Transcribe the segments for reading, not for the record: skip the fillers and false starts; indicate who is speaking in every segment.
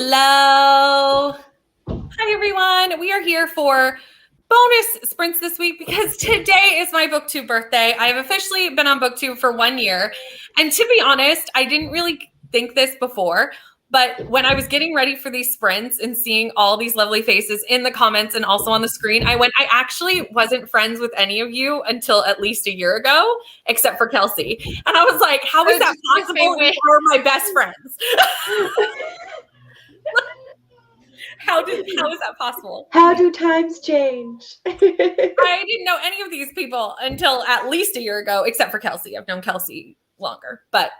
Speaker 1: Hello. Hi, everyone. We are here for bonus sprints this week because today is my Booktube birthday. I have officially been on Booktube for 1 year. And to be honest, I didn't really think this before. But when I was getting ready for these sprints and seeing all these lovely faces in the comments and also on the screen, I actually wasn't friends with any of you until at least a year ago, except for Kelsey. And I was like, how is that possible? You are my best friends. How is that possible?
Speaker 2: How do times change?
Speaker 1: I didn't know any of these people until at least a year ago, except for Kelsey. I've known Kelsey longer, but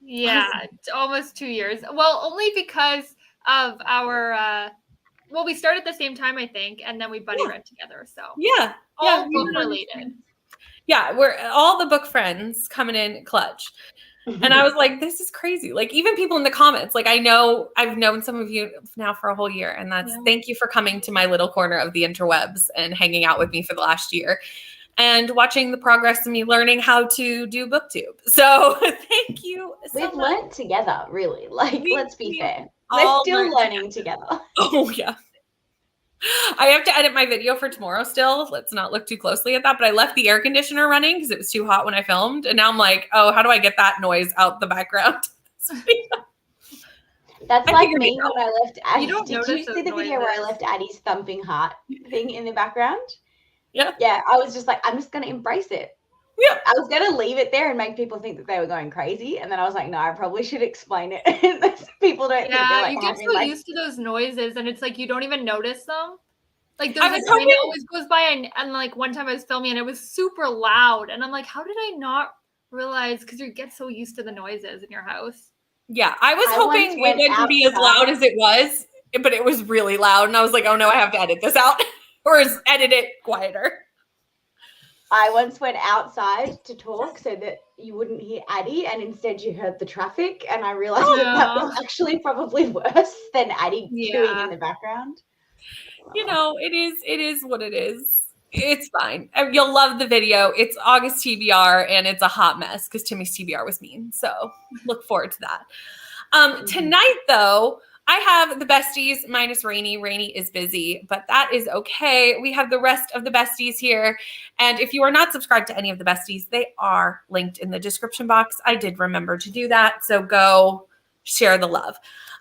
Speaker 3: yeah, almost 2 years. Well, only because of our we started at the same time, I think, and then we buddy read together. So all book related.
Speaker 1: Yeah, we're all the book friends coming in clutch. And I was like, this is crazy. Like, even people in the comments, like, I've known some of you now for a whole year. And thank you for coming to my little corner of the interwebs and hanging out with me for the last year and watching the progress of me learning how to do Booktube. So thank you so
Speaker 2: We've
Speaker 1: much.
Speaker 2: learned together, really. Like, let's be fair. We're still learning together.
Speaker 1: Oh, yeah. I have to edit my video for tomorrow still. Let's not look too closely at that. But I left the air conditioner running because it was too hot when I filmed. And now I'm like, oh, how do I get that noise out the background?
Speaker 2: That's like me when I left Addie.
Speaker 3: Did you
Speaker 2: see the video where I left Addie's thumping heart thing in the background?
Speaker 1: Yeah.
Speaker 2: Yeah, I was just like, I'm just going to embrace it.
Speaker 1: Yeah.
Speaker 2: I was going to leave it there and make people think that they were going crazy. And then I was like, no, I probably should explain it. People don't think they're like,
Speaker 3: you get so used to those noises and it's like you don't even notice them. Like there's
Speaker 1: a
Speaker 3: train that always goes by and like one time I was filming and it was super loud. And I'm like, how did I not realize? Because you get so used to the noises in your house.
Speaker 1: Yeah, I was hoping it wouldn't be as loud as it was, but it was really loud. And I was like, oh no, I have to edit this out or edit it quieter.
Speaker 2: I once went outside to talk so that you wouldn't hear Addie and instead you heard the traffic. And I realized that was actually probably worse than Addie chewing in the background.
Speaker 1: You know, it is what it is. It's fine. You'll love the video. It's August TBR and it's a hot mess because Timmy's TBR was mean. So look forward to that. Tonight, though, I have the besties minus Rainy. Rainy is busy, but that is okay. We have the rest of the besties here. And if you are not subscribed to any of the besties, they are linked in the description box. I did remember to do that. So go share the love.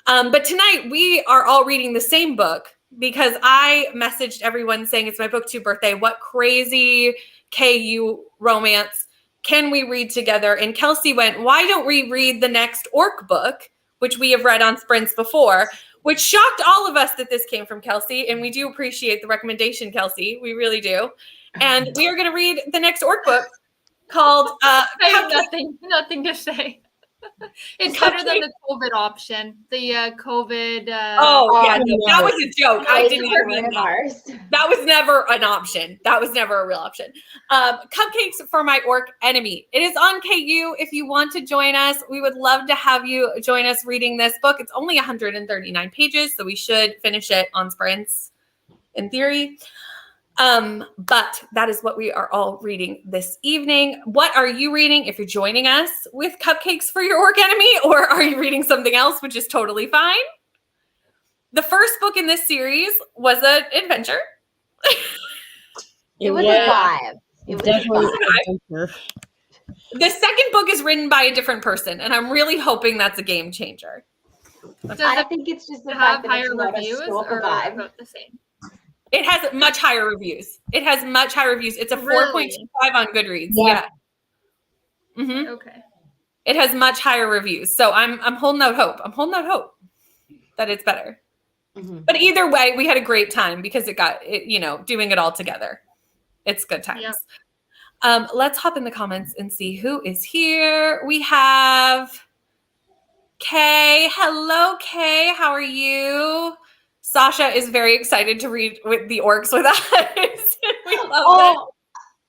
Speaker 1: But tonight we are all reading the same book because I messaged everyone saying it's my Booktube birthday. What crazy KU romance can we read together? And Kelsey went, why don't we read the next orc book, which we have read on sprints before, which shocked all of us that this came from Kelsey. And we do appreciate the recommendation, Kelsey. We really do. And we are going to read the next orc book called
Speaker 3: I have nothing to say. It's better than the COVID option. The COVID.
Speaker 1: That was a joke. I didn't hear that was never an option. That was never a real option. Cupcakes for my orc enemy. It is on KU. If you want to join us, we would love to have you join us reading this book. It's only 139 pages, so we should finish it on sprints in theory. But that is what we are all reading this evening. What are you reading if you're joining us with Cupcakes for your orc enemy, or are you reading something else, which is totally fine? The first book in this series was an adventure.
Speaker 2: It was a vibe. It was definitely
Speaker 1: an adventure. The second book is written by a different person, and I'm really hoping that's a game changer.
Speaker 2: I think it's just the fact that it's not a stalker vibe.
Speaker 3: About the same.
Speaker 1: It has much higher reviews. It's a 4.25 on Goodreads. Yeah. Mm-hmm.
Speaker 3: Okay.
Speaker 1: It has much higher reviews. So I'm holding out hope. That it's better. Mm-hmm. But either way, we had a great time because doing it all together. It's good times. Yep. Let's hop in the comments and see who is here. We have Kay. Hello, Kay. How are you? Sasha is very excited to read with the orcs with us. We love it.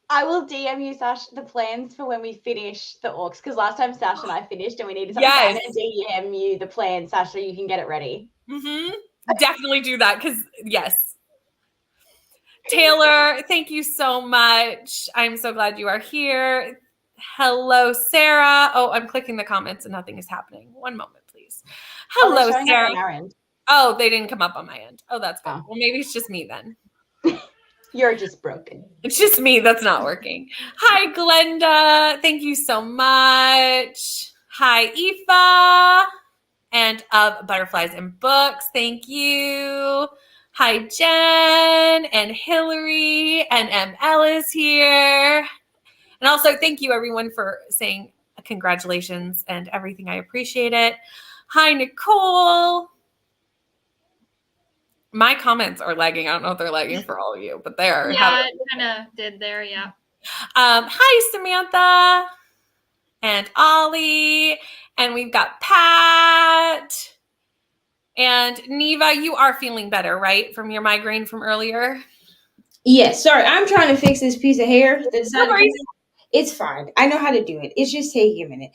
Speaker 2: I will DM you, Sasha, the plans for when we finish the orcs. Because last time Sasha and I finished and we needed something. I'm going to DM you the plan, Sasha. You can get it ready.
Speaker 1: Mm-hmm. Definitely do that because, yes. Taylor, thank you so much. I'm so glad you are here. Hello, Sarah. Oh, I'm clicking the comments and nothing is happening. One moment, please. Hello, Sarah. Oh, they didn't come up on my end. Oh, that's good. Well, maybe it's just me then.
Speaker 2: You're just broken.
Speaker 1: It's just me that's not working. Hi, Glenda. Thank you so much. Hi, Aoife. And of Butterflies and Books. Thank you. Hi, Jen and Hillary and ML is here. And also thank you everyone for saying congratulations and everything. I appreciate it. Hi, Nicole. My comments are lagging. I don't know if they're lagging for all of you, but they are.
Speaker 3: Yeah, it kind of did there, yeah.
Speaker 1: Hi, Samantha and Ollie. And we've got Pat. And Neva, you are feeling better, right? From your migraine from earlier?
Speaker 4: Yes. Sorry, I'm trying to fix this piece of hair. It's fine. I know how to do it. It's just taking a minute.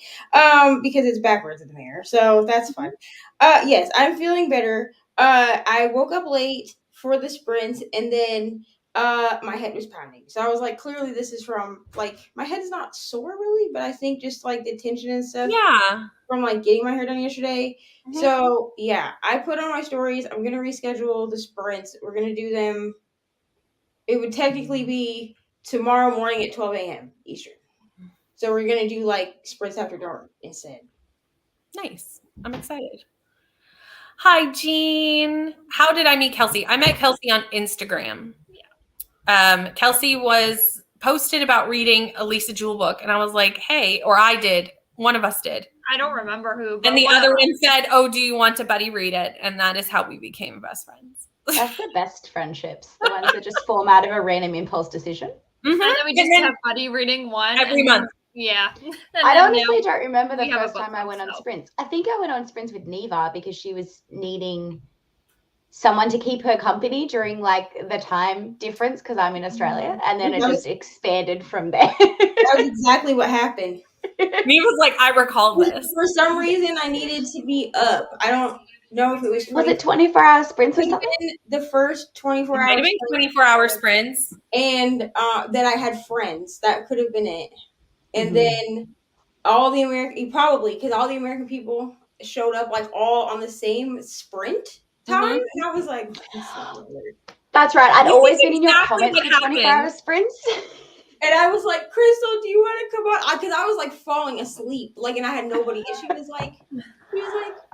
Speaker 4: Because it's backwards in the mirror. So that's fine. Yes, I'm feeling better. I woke up late for the sprint and then my head was pounding. So I was like, clearly this is from like my head's not sore really, but I think just like the tension and stuff.
Speaker 1: Yeah.
Speaker 4: From like getting my hair done yesterday. Mm-hmm. So yeah, I put on my stories. I'm gonna reschedule the sprints. We're gonna do them. It would technically be tomorrow morning at 12 a.m. Eastern. So we're going to do like sprints after dark instead.
Speaker 1: Nice. I'm excited. Hi, Jean. How did I meet Kelsey? I met Kelsey on Instagram. Yeah. Kelsey was posted about reading a Lisa Jewell book. And I was like, hey, or I did. One of us did.
Speaker 3: I don't remember who.
Speaker 1: And the other one said, oh, do you want to buddy read it? And that is how we became best friends.
Speaker 2: That's the best friendships. The ones that just form out of a random impulse decision.
Speaker 3: Mm-hmm. And then we just have buddy reading one.
Speaker 1: Every month.
Speaker 3: Yeah.
Speaker 2: I honestly don't remember the first time I went on sprints. I think I went on sprints with Neva because she was needing someone to keep her company during like the time difference because I'm in Australia. And then it just expanded from there.
Speaker 4: That was exactly what happened.
Speaker 1: Neva's like, I recall this.
Speaker 4: For some reason, I needed to be up. I don't know if it was.
Speaker 2: Was it 24-hour sprints or something?
Speaker 4: The first 24 hours.
Speaker 1: Might have been 24-hour sprints.
Speaker 4: And then I had friends. That could have been it. And then all the American, probably because all the American people showed up like all on the same sprint time, and I was like,
Speaker 2: "That's right." I'd always been in your comments for 24-hour sprints.
Speaker 4: And I was like, Crystal, do you want to come on? Because I was like falling asleep, like, and I had nobody. And she was like,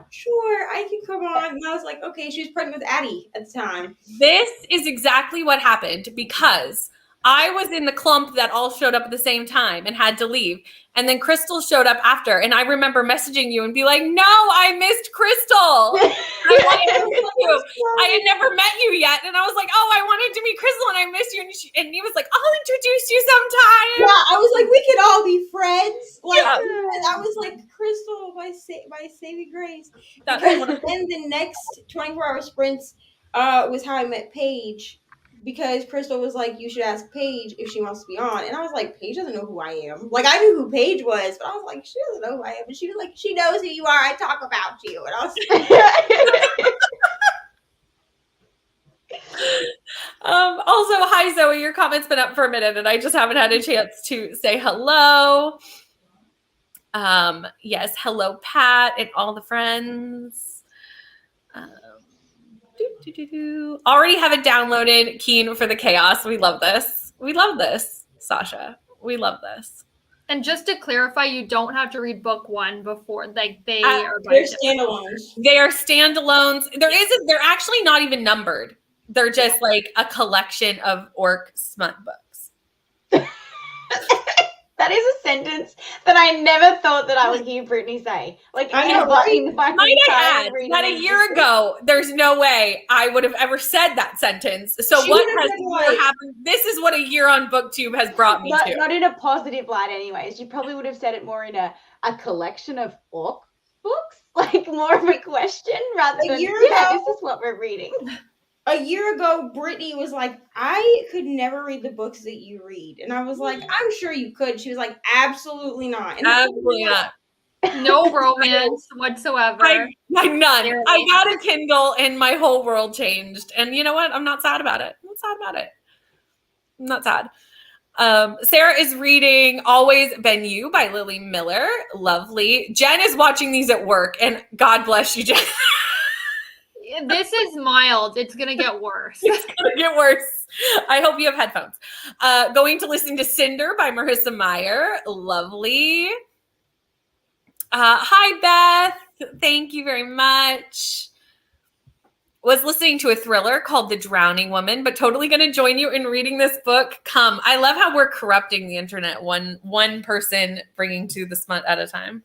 Speaker 4: sure, I can come on. And I was like, okay. She was pregnant with Addie at the time.
Speaker 1: This is exactly what happened because I was in the clump that all showed up at the same time and had to leave. And then Crystal showed up after. And I remember messaging you and be like, no, I missed Crystal. I wanted to meet you. I had never met you yet. And I was like, oh, I wanted to meet Crystal and I missed you. And he was like, I'll introduce you sometime.
Speaker 4: Yeah, I was like, we could all be friends. Like, I was like, Crystal, my saving grace. Because then the next 24-hour sprints was how I met Paige. Because Crystal was like, you should ask Paige if she wants to be on. And I was like, Paige doesn't know who I am. Like, I knew who Paige was, but I was like, she doesn't know who I am. And she was like, she knows who you are. I talk about you. And I was like...
Speaker 1: Also, hi, Zoe. Your comment's been up for a minute, and I just haven't had a chance to say hello. Yes, hello, Pat, and all the friends. Already have it downloaded. Keen for the chaos. We love this. We love this, Sasha. We love this.
Speaker 3: And just to clarify, you don't have to read book one before. Like they're
Speaker 4: standalones.
Speaker 1: They are standalones. They're actually not even numbered. They're just like a collection of orc smut books.
Speaker 2: That is a sentence that I never thought that I would hear Brittany say. Like,
Speaker 1: I know, right? Might I add that a year ago, there's no way I would have ever said that sentence. So what has happened? This is what a year on Booktube has brought me to.
Speaker 2: Not in a positive light anyways. You probably would have said it more in a collection of orc books. Like more of a question rather than, this is what we're reading.
Speaker 4: A year ago, Brittany was like, I could never read the books that you read. And I was like, I'm sure you could. She was like, absolutely not. And
Speaker 1: absolutely not.
Speaker 3: No romance whatsoever.
Speaker 1: None. I got a Kindle and my whole world changed. And you know what? I'm not sad about it. I'm not sad. Sarah is reading Always Been You by Lily Miller. Lovely. Jen is watching these at work. And God bless you, Jen.
Speaker 3: This is mild. It's going to get worse.
Speaker 1: It's going to get worse. I hope you have headphones. Going to listen to Cinder by Marissa Meyer. Lovely. Hi, Beth. Thank you very much. Was listening to a thriller called The Drowning Woman, but totally going to join you in reading this book. Come. I love how we're corrupting the internet, one person bringing to the smut at a time.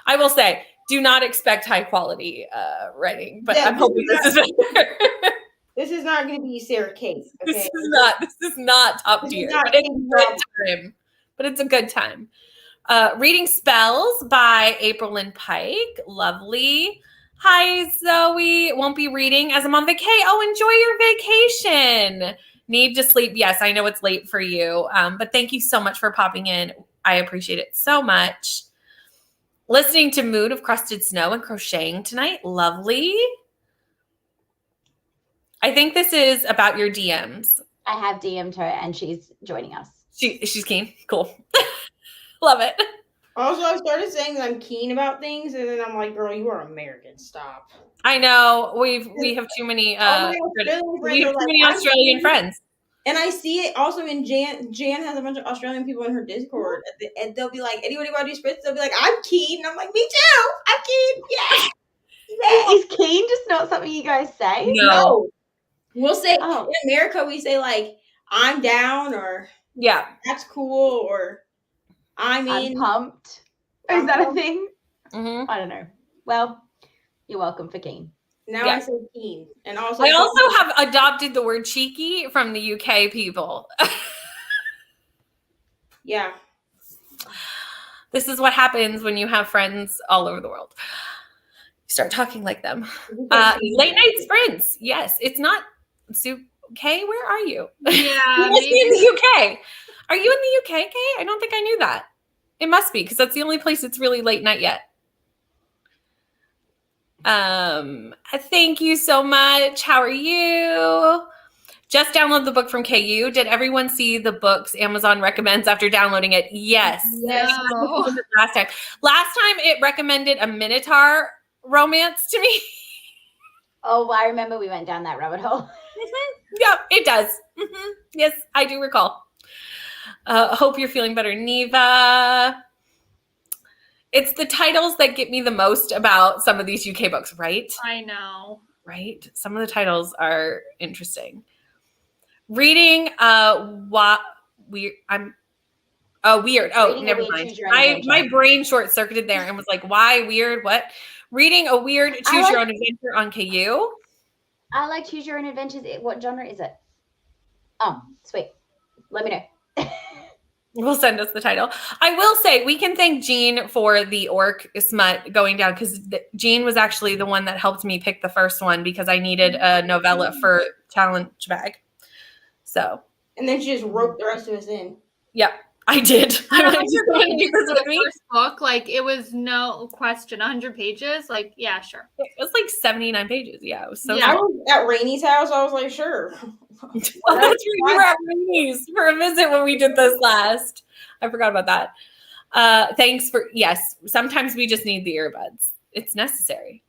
Speaker 1: I will say, do not expect high quality writing, but I'm hoping this is better.
Speaker 4: This is not going to be Sarah Kate. Okay?
Speaker 1: This is not top tier, but it's a good time. But it's a good time. Reading Spells by April Lynn Pike. Lovely. Hi, Zoe. Won't be reading as I'm on vacation. Oh, enjoy your vacation. Need to sleep. Yes, I know it's late for you, but thank you so much for popping in. I appreciate it so much. Listening to Mood of Crusted Snow and crocheting tonight. Lovely. I think this is about your DMs.
Speaker 2: I have DM'd her and she's joining us.
Speaker 1: She's keen. Cool. Love it.
Speaker 4: Also, I started saying that I'm keen about things, and then I'm like, girl, you are American. Stop.
Speaker 1: I know. We have too many Australian friends.
Speaker 4: And I see it also in Jan. Jan has a bunch of Australian people in her Discord, and they'll be like, anybody want to do spritz? They'll be like, I'm keen. And I'm like, me too. I'm keen. Yeah.
Speaker 2: Is keen just not something you guys say?
Speaker 4: No. We'll say, in America, we say like, I'm down, or that's cool, or I'm
Speaker 2: pumped. Is that a thing?
Speaker 1: Mm-hmm.
Speaker 2: I don't know. Well, you're welcome for keen.
Speaker 4: Now I say keen. And also,
Speaker 1: I also have adopted the word cheeky from the UK people.
Speaker 4: Yeah.
Speaker 1: This is what happens when you have friends all over the world. You start talking like them. Late night sprints. Yes, it's not UK. Where are you?
Speaker 3: Yeah,
Speaker 1: you must be in the UK. Are you in the UK, Kay? I don't think I knew that. It must be, because that's the only place that's really late night yet. Thank you so much. How are you? Just download the book from KU. Did everyone see the books Amazon recommends after downloading it? Yes.
Speaker 3: No.
Speaker 1: Last time it recommended a Minotaur romance to me.
Speaker 2: Oh, I remember we went down that rabbit hole.
Speaker 1: Yeah, it does. Yes, I do recall. Hope you're feeling better, Neva. It's the titles that get me the most about some of these UK books, right?
Speaker 3: I know.
Speaker 1: Right? Some of the titles are interesting. Reading weird. Oh, never mind. My brain short-circuited there and was like, why weird? What? Reading a weird choose your own adventure on KU.
Speaker 2: I like Choose Your Own Adventures. What genre is it? Oh, sweet. Let me know.
Speaker 1: Will send us the title. I will say we can thank Jean for the orc smut going down, because Jean was actually the one that helped me pick the first one because I needed a novella for challenge bag. So.
Speaker 4: And then she just roped the rest of us in.
Speaker 1: Yep, I did. I wanted to do this with me.
Speaker 3: First book, like it was no question, 100 pages. Like, yeah, sure.
Speaker 1: It was like 79 pages. Yeah, it was so.
Speaker 4: I was at Rainy's house. I was like, sure.
Speaker 1: Well, that's right. You were at Rainy's for a visit when we did this last. I forgot about that. Thanks for, yes, sometimes we just need the earbuds. It's necessary.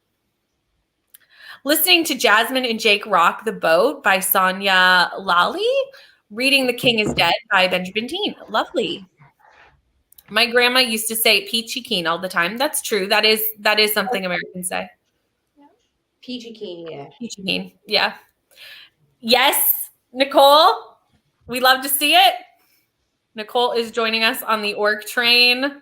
Speaker 1: Listening to Jasmine and Jake rock the boat by Sonia Lally. Reading The King is Dead by Benjamin Dean. Lovely. My grandma used to say peachy keen all the time. That's true. That is something Americans say.
Speaker 4: Peachy keen, yeah.
Speaker 1: Peachy keen, yeah. Yes, Nicole, we love to see it. Nicole is joining us on the orc train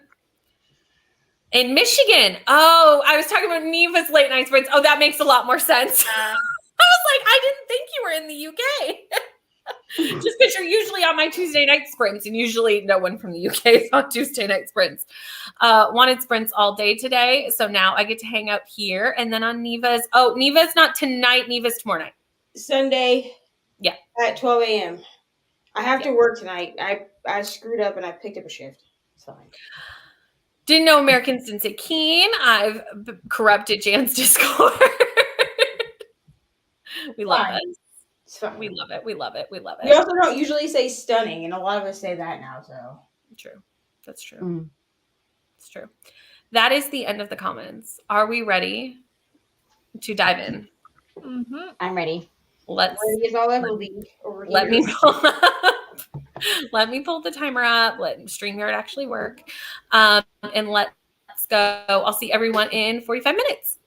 Speaker 1: in Michigan. Oh, I was talking about Neva's late night sprints. Oh, that makes a lot more sense. I was like, I didn't think you were in the UK. Just because you're usually on my Tuesday night sprints, and usually no one from the UK is on Tuesday night sprints. Wanted sprints all day today, so now I get to hang out here. And then on Neva's, Neva's not tonight, Neva's tomorrow night.
Speaker 4: Sunday.
Speaker 1: Yeah.
Speaker 4: At 12 a.m. I have to work tonight. I screwed up and I picked up a shift. It's fine.
Speaker 1: Didn't know Americans didn't say keen. I've corrupted Jan's Discord. We love it.
Speaker 4: It's fine.
Speaker 1: We love it. We love it. We love it.
Speaker 4: We also don't usually say stunning, and a lot of us say that now, so.
Speaker 1: True. That's true. It's true. That is the end of the comments. Are we ready to dive in?
Speaker 2: I'm ready.
Speaker 1: Let me pull the timer up. Let StreamYard actually work. And let's go. I'll see everyone in 45 minutes.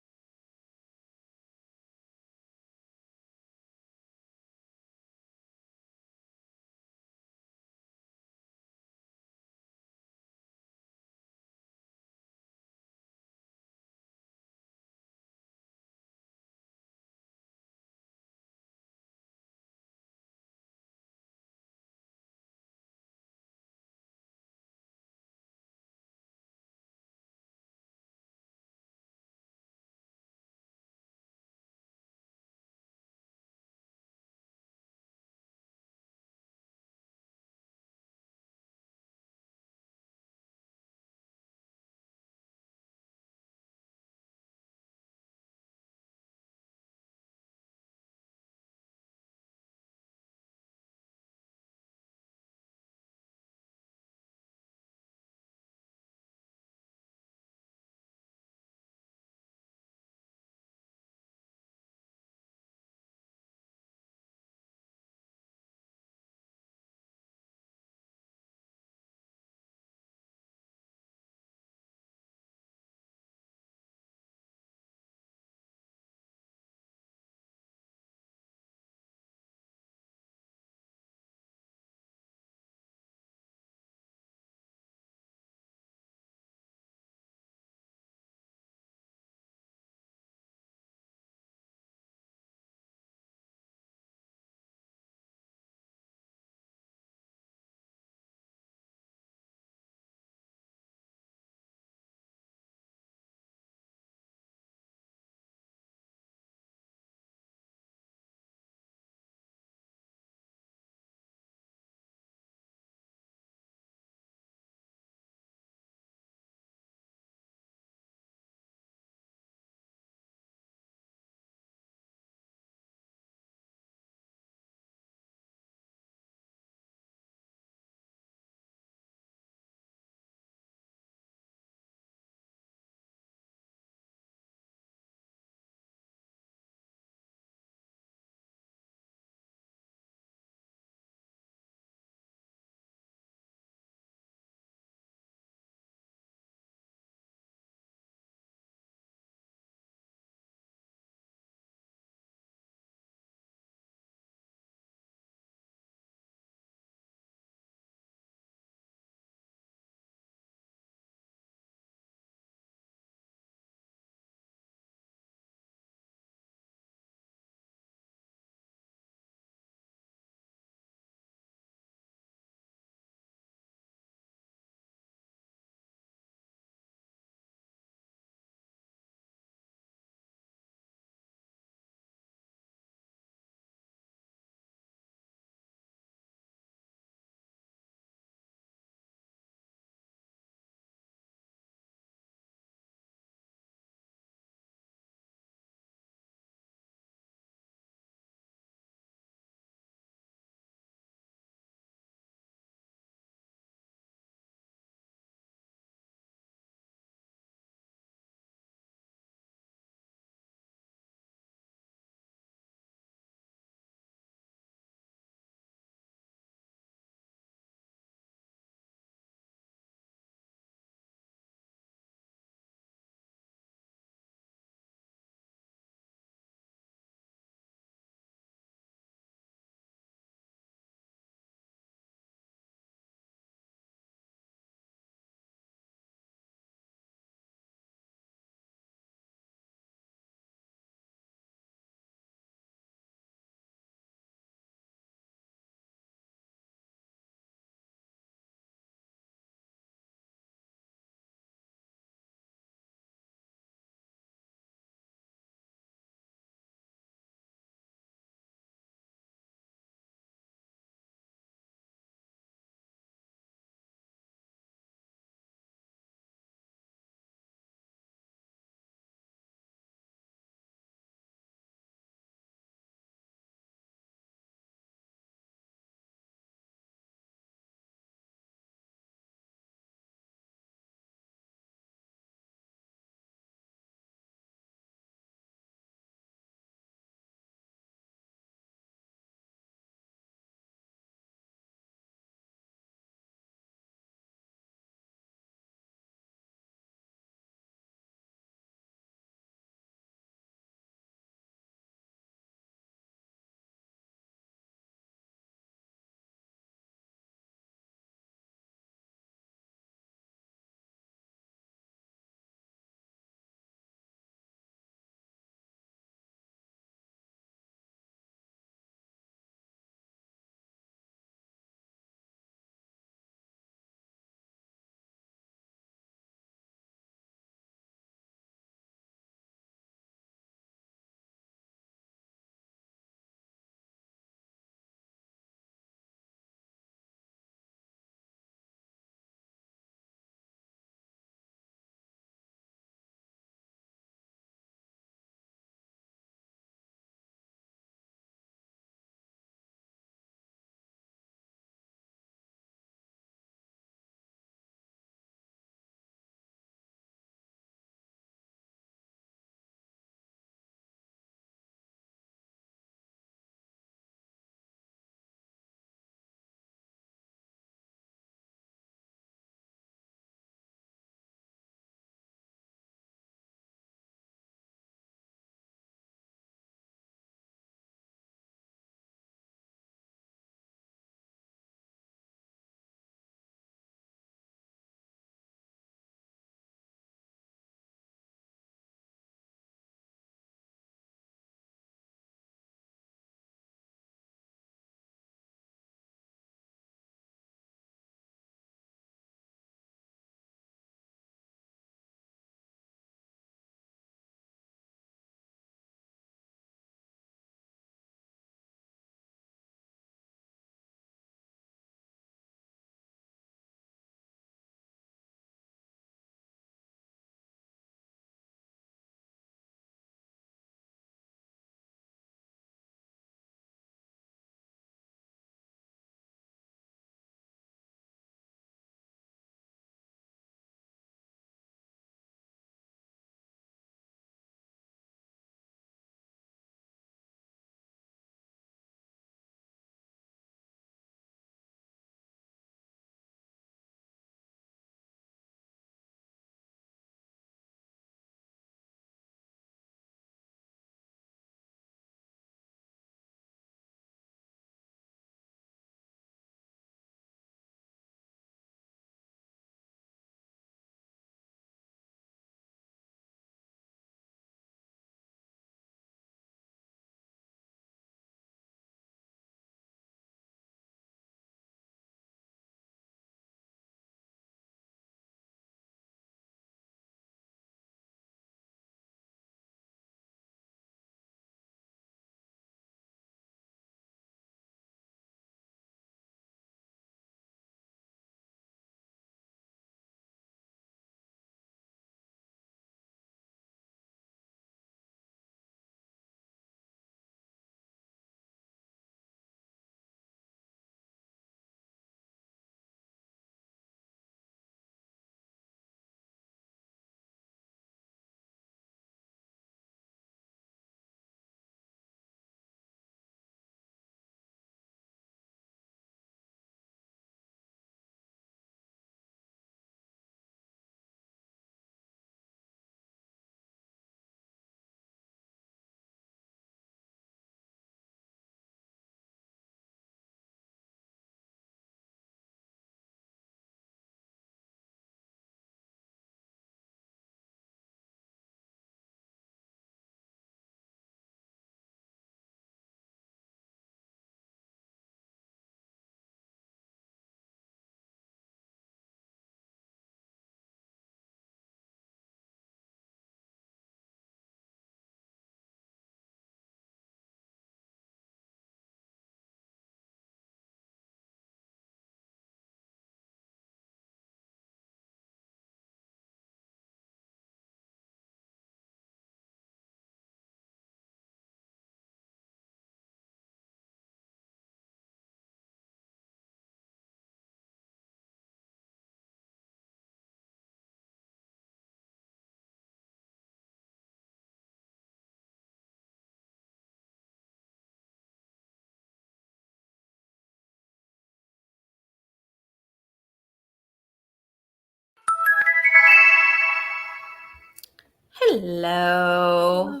Speaker 1: Hello.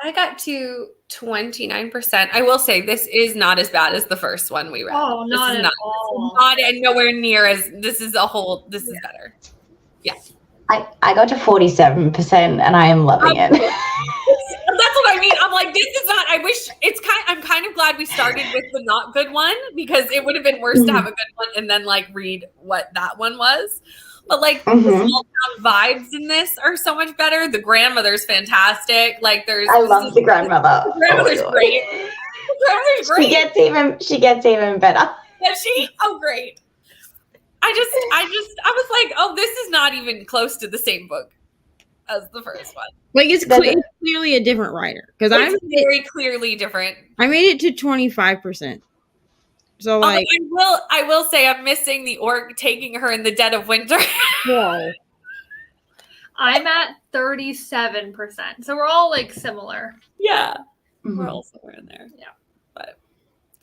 Speaker 1: I got to 29%. I will say this is not as bad as the first one we read.
Speaker 3: Oh, not at all.
Speaker 1: Not nowhere near as this is better. Yeah.
Speaker 2: I got to 47% and I am loving it.
Speaker 1: That's what I mean. I'm like, this is not. I'm kind of glad we started with the not good one because it would have been worse to have a good one and then like read what that one was. But like the small town vibes in this are so much better. The grandmother's fantastic. Like
Speaker 2: I love the grandmother.
Speaker 1: The grandmother's great. The grandmother's great.
Speaker 2: She gets even better.
Speaker 1: Does she? Oh, great. I was like, oh, this is not even close to the same book as the first one.
Speaker 4: Like it's clearly a different writer because I'm
Speaker 1: very clearly different.
Speaker 4: I made it to 25%. So like,
Speaker 1: I will say I'm missing the orc taking her in the dead of winter.
Speaker 4: Whoa.
Speaker 3: I'm at 37%. So we're all like similar.
Speaker 1: Yeah. We're all somewhere in there. Yeah. But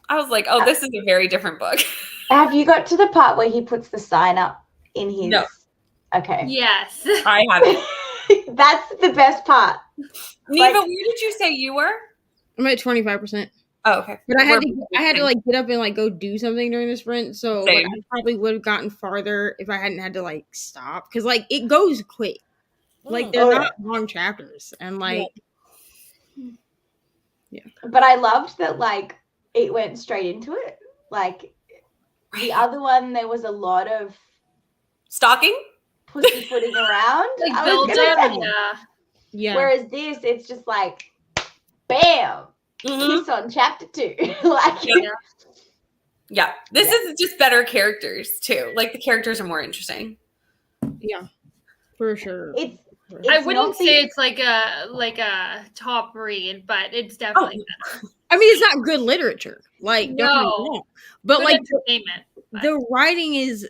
Speaker 1: I was like, oh, this is a very different book.
Speaker 2: Have you got to the part where he puts the sign up in his?
Speaker 1: No.
Speaker 2: Okay.
Speaker 3: Yes.
Speaker 1: I haven't.
Speaker 2: That's the best part.
Speaker 1: Neva, where did you say you were?
Speaker 4: I'm at 25%.
Speaker 1: Oh, okay.
Speaker 4: But I had to like get up and like go do something during the sprint, so like, I probably would have gotten farther if I hadn't had to like stop because like it goes quick. Like they're not long chapters, and like yeah.
Speaker 2: But I loved that like it went straight into it. Like the other one, there was a lot of
Speaker 1: stalking,
Speaker 2: pussyfooting around.
Speaker 3: Like build up,
Speaker 4: yeah.
Speaker 2: Whereas this, it's just like, bam. Kiss on chapter 2. Like
Speaker 1: yeah. This is just better characters too. Like the characters are more interesting.
Speaker 4: Yeah, for sure.
Speaker 2: It's
Speaker 3: I wouldn't say it's like a top read, but it's definitely better.
Speaker 4: I mean, it's not good literature. Like no, but
Speaker 3: good
Speaker 4: like
Speaker 3: entertainment.
Speaker 4: The writing is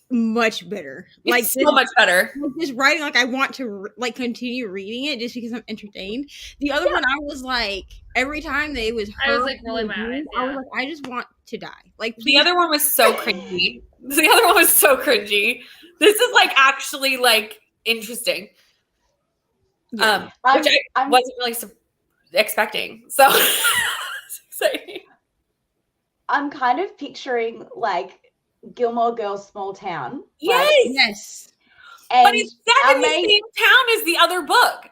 Speaker 4: much better.
Speaker 1: It's
Speaker 4: like
Speaker 1: so much better.
Speaker 4: Like this writing, like I want to like continue reading it just because I'm entertained. The other one, I was like, every time that it was her,
Speaker 3: I was like rolling my eyes.
Speaker 4: I was like, I just want to die. Like
Speaker 1: the other one was so cringy. This is like actually like interesting. Which I wasn't really expecting. So it's exciting.
Speaker 2: I'm kind of picturing like Gilmore Girls Small Town.
Speaker 1: Yes.
Speaker 2: Right?
Speaker 4: Yes.
Speaker 2: And
Speaker 1: but it's set in the same town as the other book.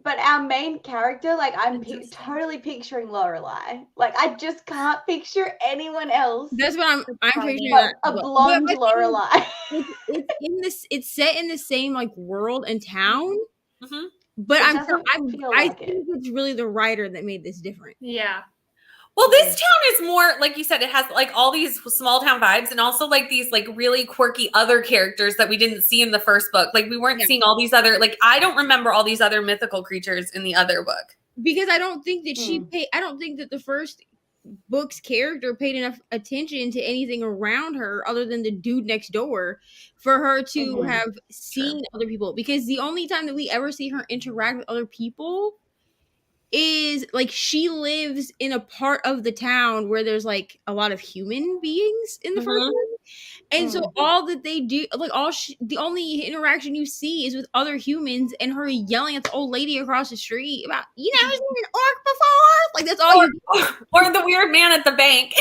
Speaker 2: But our main character, like I'm totally picturing Lorelai. Like I just can't picture anyone else.
Speaker 4: That's what I'm picturing.
Speaker 2: But a blonde Lorelai.
Speaker 4: It's set in the same like world and town.
Speaker 1: Mm-hmm.
Speaker 4: But I think it's really the writer that made this different.
Speaker 3: Yeah.
Speaker 1: Well, this town is more, like you said, it has like all these small town vibes and also like these like really quirky other characters that we didn't see in the first book. Like we weren't seeing all these other, like I don't remember all these other mythical creatures in the other book.
Speaker 4: Because I don't think that I don't think that the first book's character paid enough attention to anything around her other than the dude next door for her to have seen other people. Because the only time that we ever see her interact with other people is like she lives in a part of the town where there's like a lot of human beings in the first one, and so all that they do, like the only interaction you see is with other humans and her yelling at the old lady across the street about seen an orc before. Like that's all
Speaker 1: or the weird man at the bank.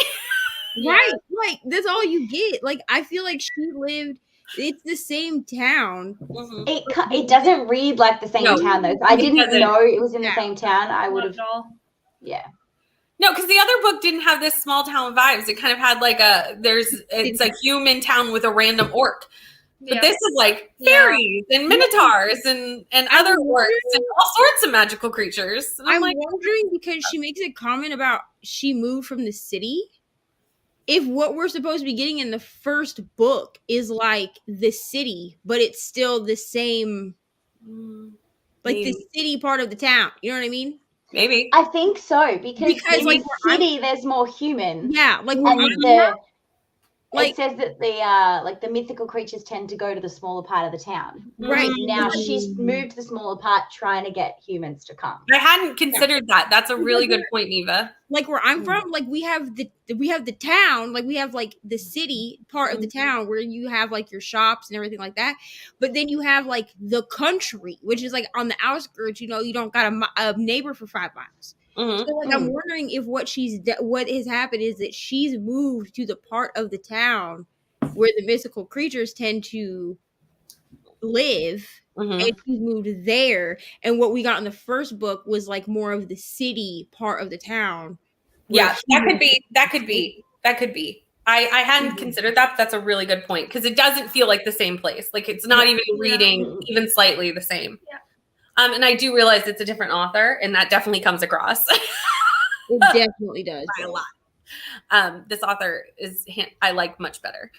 Speaker 4: Right, like that's all you get. Like I feel like she lived. It's the same town.
Speaker 2: It doesn't read like the same town though. I didn't know it was in the same town. I would have. Yeah.
Speaker 1: No, because the other book didn't have this small town vibes. It kind of had like it's a human town with a random orc. But this is like fairies and minotaurs and other orcs and all sorts of magical creatures. And
Speaker 4: I'm like, wondering because she makes a comment about she moved from the city. If what we're supposed to be getting in the first book is like the city, but it's still the same, like the city part of the town. You know what I mean?
Speaker 1: Maybe.
Speaker 2: I think so because in
Speaker 1: like
Speaker 2: the city there's more human.
Speaker 4: Yeah, like
Speaker 2: it says that the mythical creatures tend to go to the smaller part of the town.
Speaker 4: Right.
Speaker 2: Now she's moved to the smaller part, trying to get humans to come.
Speaker 1: I hadn't considered that. That's a really good point, Neva.
Speaker 4: Like where I'm from, like we have the town, like we have like the city part of the town where you have like your shops and everything like that. But then you have like the country, which is like on the outskirts. You know, you don't got a neighbor for 5 miles. So like I'm wondering if what has happened is that she's moved to the part of the town where the mystical creatures tend to live, and she's moved there. And what we got in the first book was like more of the city part of the town.
Speaker 1: Yeah, that could be. I hadn't considered that, but that's a really good point because it doesn't feel like the same place. Like it's not even reading even slightly the same.
Speaker 3: Yeah.
Speaker 1: And I do realize it's a different author, and that definitely comes across.
Speaker 4: It definitely does.
Speaker 1: By a lot. This author I like much better.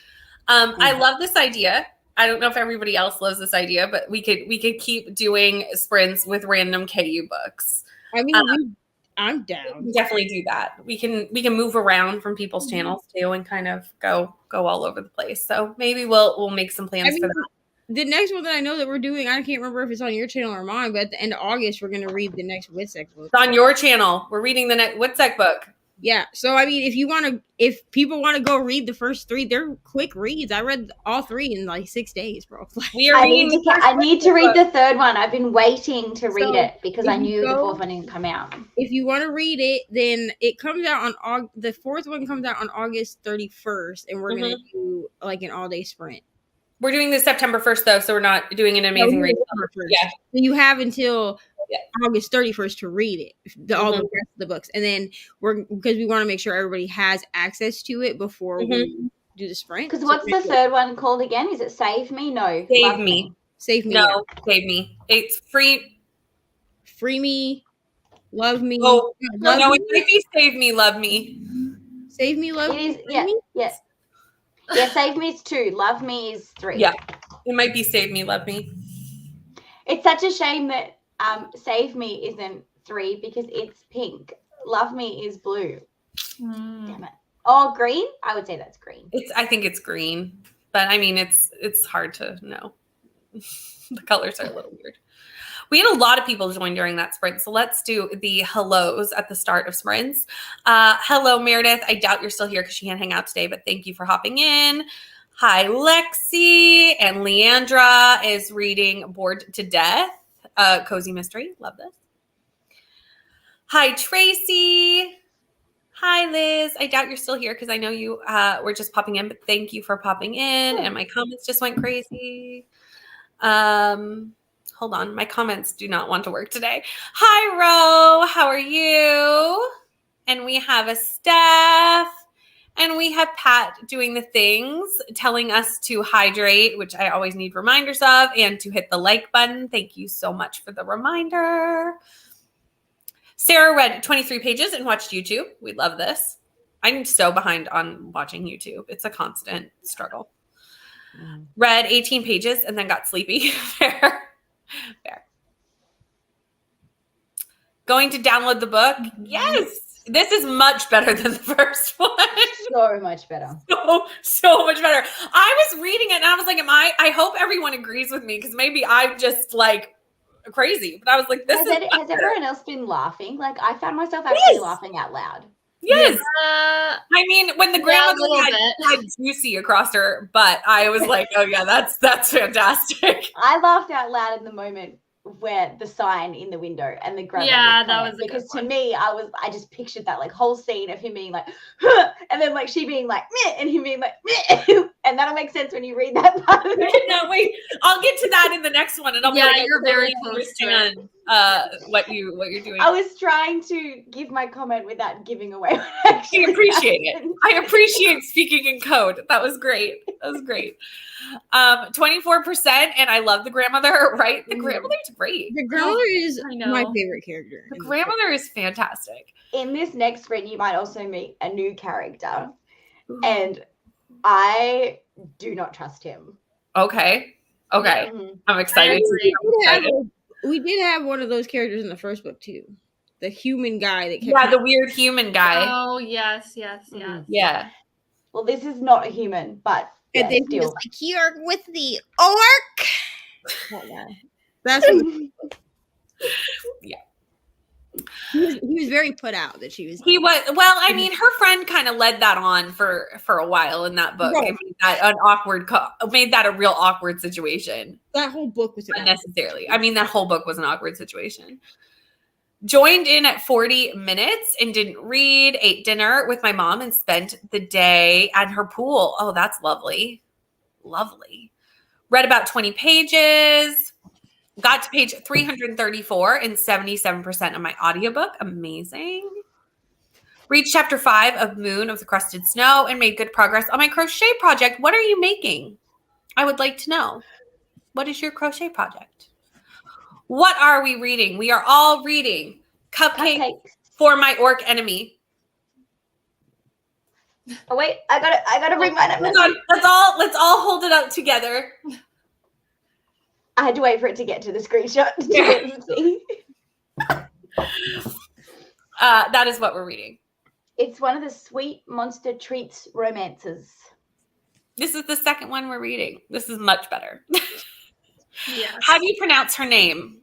Speaker 1: I love this idea. I don't know if everybody else loves this idea, but we could keep doing sprints with random KU books.
Speaker 4: I mean, I'm down.
Speaker 1: We can definitely do that. We can move around from people's channels too, and kind of go all over the place. So maybe we'll make some plans for that.
Speaker 4: The next one that I know that we're doing, I can't remember if it's on your channel or mine, but at the end of August, we're going to read the next Witzek book.
Speaker 1: It's on your channel. We're reading the next Witzek book.
Speaker 4: Yeah. So, I mean, if people want to go read the first 3, they're quick reads. I read all 3 in like 6 days, bro.
Speaker 2: I need to read the 3rd one. I've been waiting to read it because I knew the 4th one didn't come out. If
Speaker 4: you want to read it, then it comes out on the 4th one comes out on August 31st, and we're going to do like an all-day sprint.
Speaker 1: We're doing this September 1st, though, so we're not doing an amazing read.
Speaker 4: Yeah. So you have until August 31st to read it, all the rest of the books. And then because we want to make sure everybody has access to it before we do the sprint.
Speaker 2: Because what's the 3rd one called again? Is it Save Me? No.
Speaker 1: Save Me.
Speaker 4: Save Me.
Speaker 1: No, Save Me. It's free.
Speaker 4: Free Me. Love Me.
Speaker 1: Oh, it might be Save Me, Love Me.
Speaker 4: Save Me, Love Me?
Speaker 2: It is, yes. Yeah, Save Me is 2. Love Me is 3.
Speaker 1: Yeah, it might be Save Me, Love Me.
Speaker 2: It's such a shame that Save Me isn't 3 because it's pink. Love Me is blue. Damn it. Oh, green? I would say that's green.
Speaker 1: I think it's green, but I mean, it's hard to know. The colors are a little weird. We had a lot of people join during that sprint, so let's do the hellos at the start of sprints. Hello, Meredith. I doubt you're still here because she can't hang out today, but thank you for hopping in. Hi, Lexi. And Leandra is reading Bored to Death, Cozy Mystery. Love this. Hi, Tracy. Hi, Liz. I doubt you're still here because I know you were just popping in, but thank you for popping in. And my comments just went crazy. Hold on. My comments do not want to work today. Hi, Ro. How are you? And we have a Steph. And we have Pat doing the things, telling us to hydrate, which I always need reminders of, and to hit the like button. Thank you so much for the reminder. Sarah read 23 pages and watched YouTube. We love this. I'm so behind on watching YouTube. It's a constant struggle. Read 18 pages and then got sleepy. Fair. Going to download the book? Yes. This is much better than the first one.
Speaker 2: So much better.
Speaker 1: So much better. I was reading it and I was like, I hope everyone agrees with me because maybe I'm just like crazy. But I was like, has
Speaker 2: everyone else been laughing? Like I found myself actually laughing out loud.
Speaker 1: Yes. I mean, when the grandmother had juicy across her butt, I was like, oh yeah, that's fantastic.
Speaker 2: I laughed out loud in the moment where the sign in the window and the grandmother. Yeah, that was because to me, I just pictured that like whole scene of him being like, huh, and then like she being like, meh, and him being like, meh. And that'll make sense when you read that part of it.
Speaker 1: No, wait, I'll get to that in the next one, and I'll
Speaker 3: you're very close to
Speaker 1: understand what you're doing.
Speaker 2: I was trying to give my comment without giving away.
Speaker 1: I appreciate it. I appreciate speaking in code. That was great. 24%, and I love the grandmother. Right, the grandmother's great.
Speaker 4: The grandmother is my favorite character.
Speaker 1: The grandmother is fantastic.
Speaker 2: In this next sprint, you might also meet a new character, and I do not trust him.
Speaker 1: Okay. Mm-hmm. I'm excited.
Speaker 4: We did have one of those characters in the first book too. The human guy that
Speaker 1: the weird human guy.
Speaker 3: Oh yes.
Speaker 1: Mm-hmm. Yeah.
Speaker 2: Well, this is not a human, but
Speaker 4: And then he was like, "You're with the orc." That guy. That's who.
Speaker 1: Yeah.
Speaker 4: He was very put out that she was.
Speaker 1: He was. Well, I mean, her friend kind of led that on for a while in that book.
Speaker 4: Right.
Speaker 1: It made that an awkward. Made that a real awkward situation.
Speaker 4: That whole book was
Speaker 1: unnecessarily. I mean, that whole book was an awkward situation. Joined in at 40 minutes and didn't read. Ate dinner with my mom and spent the day at her pool. Oh, that's lovely. Lovely. Read about 20 pages. Got to page 334 and 77% of my audiobook. Amazing. Reached chapter 5 of Moon of the Crusted Snow and made good progress on my crochet project. What are you making? I would like to know. What is your crochet project? What are we reading? We are all reading Cupcakes for My Orc Enemy.
Speaker 2: Oh wait, I gotta bring mine up.
Speaker 1: Hold on. Let's all hold it up together.
Speaker 2: I had to wait for it to get to the screenshot to be able to see.
Speaker 1: That is what we're reading.
Speaker 2: It's one of the Sweet Monster Treats romances.
Speaker 1: This is the second one we're reading. This is much better.
Speaker 3: Yes.
Speaker 1: How do you pronounce her name?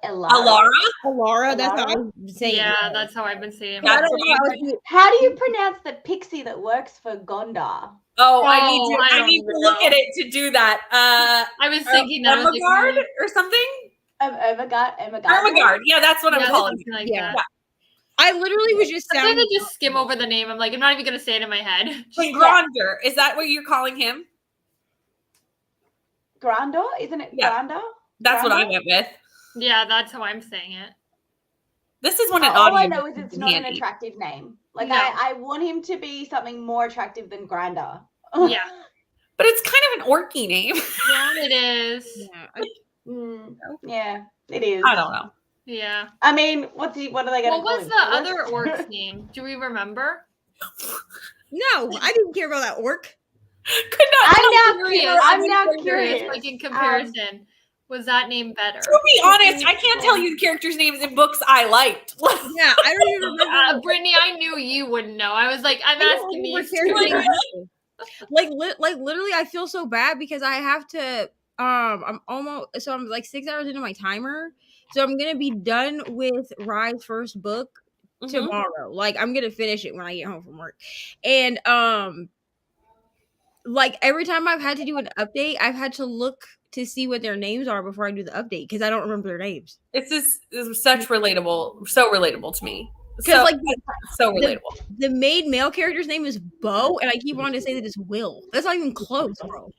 Speaker 2: Alara.
Speaker 4: Alara, that's how I'm saying.
Speaker 3: Yeah, that's how I've been saying it.
Speaker 2: How do you pronounce the pixie that works for Gondar?
Speaker 1: Oh, I need to look at it to do that.
Speaker 3: I was thinking that was
Speaker 1: Ermagard or something?
Speaker 2: Ermagard.
Speaker 1: Yeah, that's what I'm calling it.
Speaker 3: Like
Speaker 4: Yeah.
Speaker 3: that.
Speaker 4: I literally was just
Speaker 3: I'm trying to just skim over the name. I'm like, I'm not even gonna say it in my head.
Speaker 1: Like Gronder. Is that what you're calling him?
Speaker 2: Grandor? Isn't it Grandor?
Speaker 1: That's what I went with.
Speaker 3: Yeah, that's how I'm saying it.
Speaker 1: This is one an
Speaker 2: all
Speaker 1: audio.
Speaker 2: I know is it's not
Speaker 1: handy.
Speaker 2: an attractive name. Like
Speaker 3: No.
Speaker 2: I want him to be something more attractive than Grandor.
Speaker 3: Yeah.
Speaker 1: But it's kind of an orky name.
Speaker 3: Yeah, it is.
Speaker 2: Yeah, it is.
Speaker 1: I don't know.
Speaker 3: Yeah.
Speaker 2: I mean, what are they going to call
Speaker 3: What was
Speaker 2: him?
Speaker 3: the other orc's name? Do we remember?
Speaker 4: No, I didn't care about that orc.
Speaker 1: Could not.
Speaker 2: I'm now curious.
Speaker 3: Like in comparison, was that name better?
Speaker 1: To be honest, I can't tell you the characters' names in books I liked.
Speaker 4: Yeah, I don't even remember.
Speaker 3: Brittany, I knew you wouldn't know. I was like, I'm asking these two.
Speaker 4: Like literally, I feel so bad because I have to. I'm like 6 hours into my timer, so I'm gonna be done with Rye's first book tomorrow. Like I'm gonna finish it when I get home from work, and like every time I've had to do an update, I've had to look to see what their names are before I do the update because I don't remember their names.
Speaker 1: This is such relatable, so relatable to me.
Speaker 4: Because like
Speaker 1: so relatable.
Speaker 4: The main male character's name is Bo, and I keep wanting to say that it's Will. That's not even close, bro.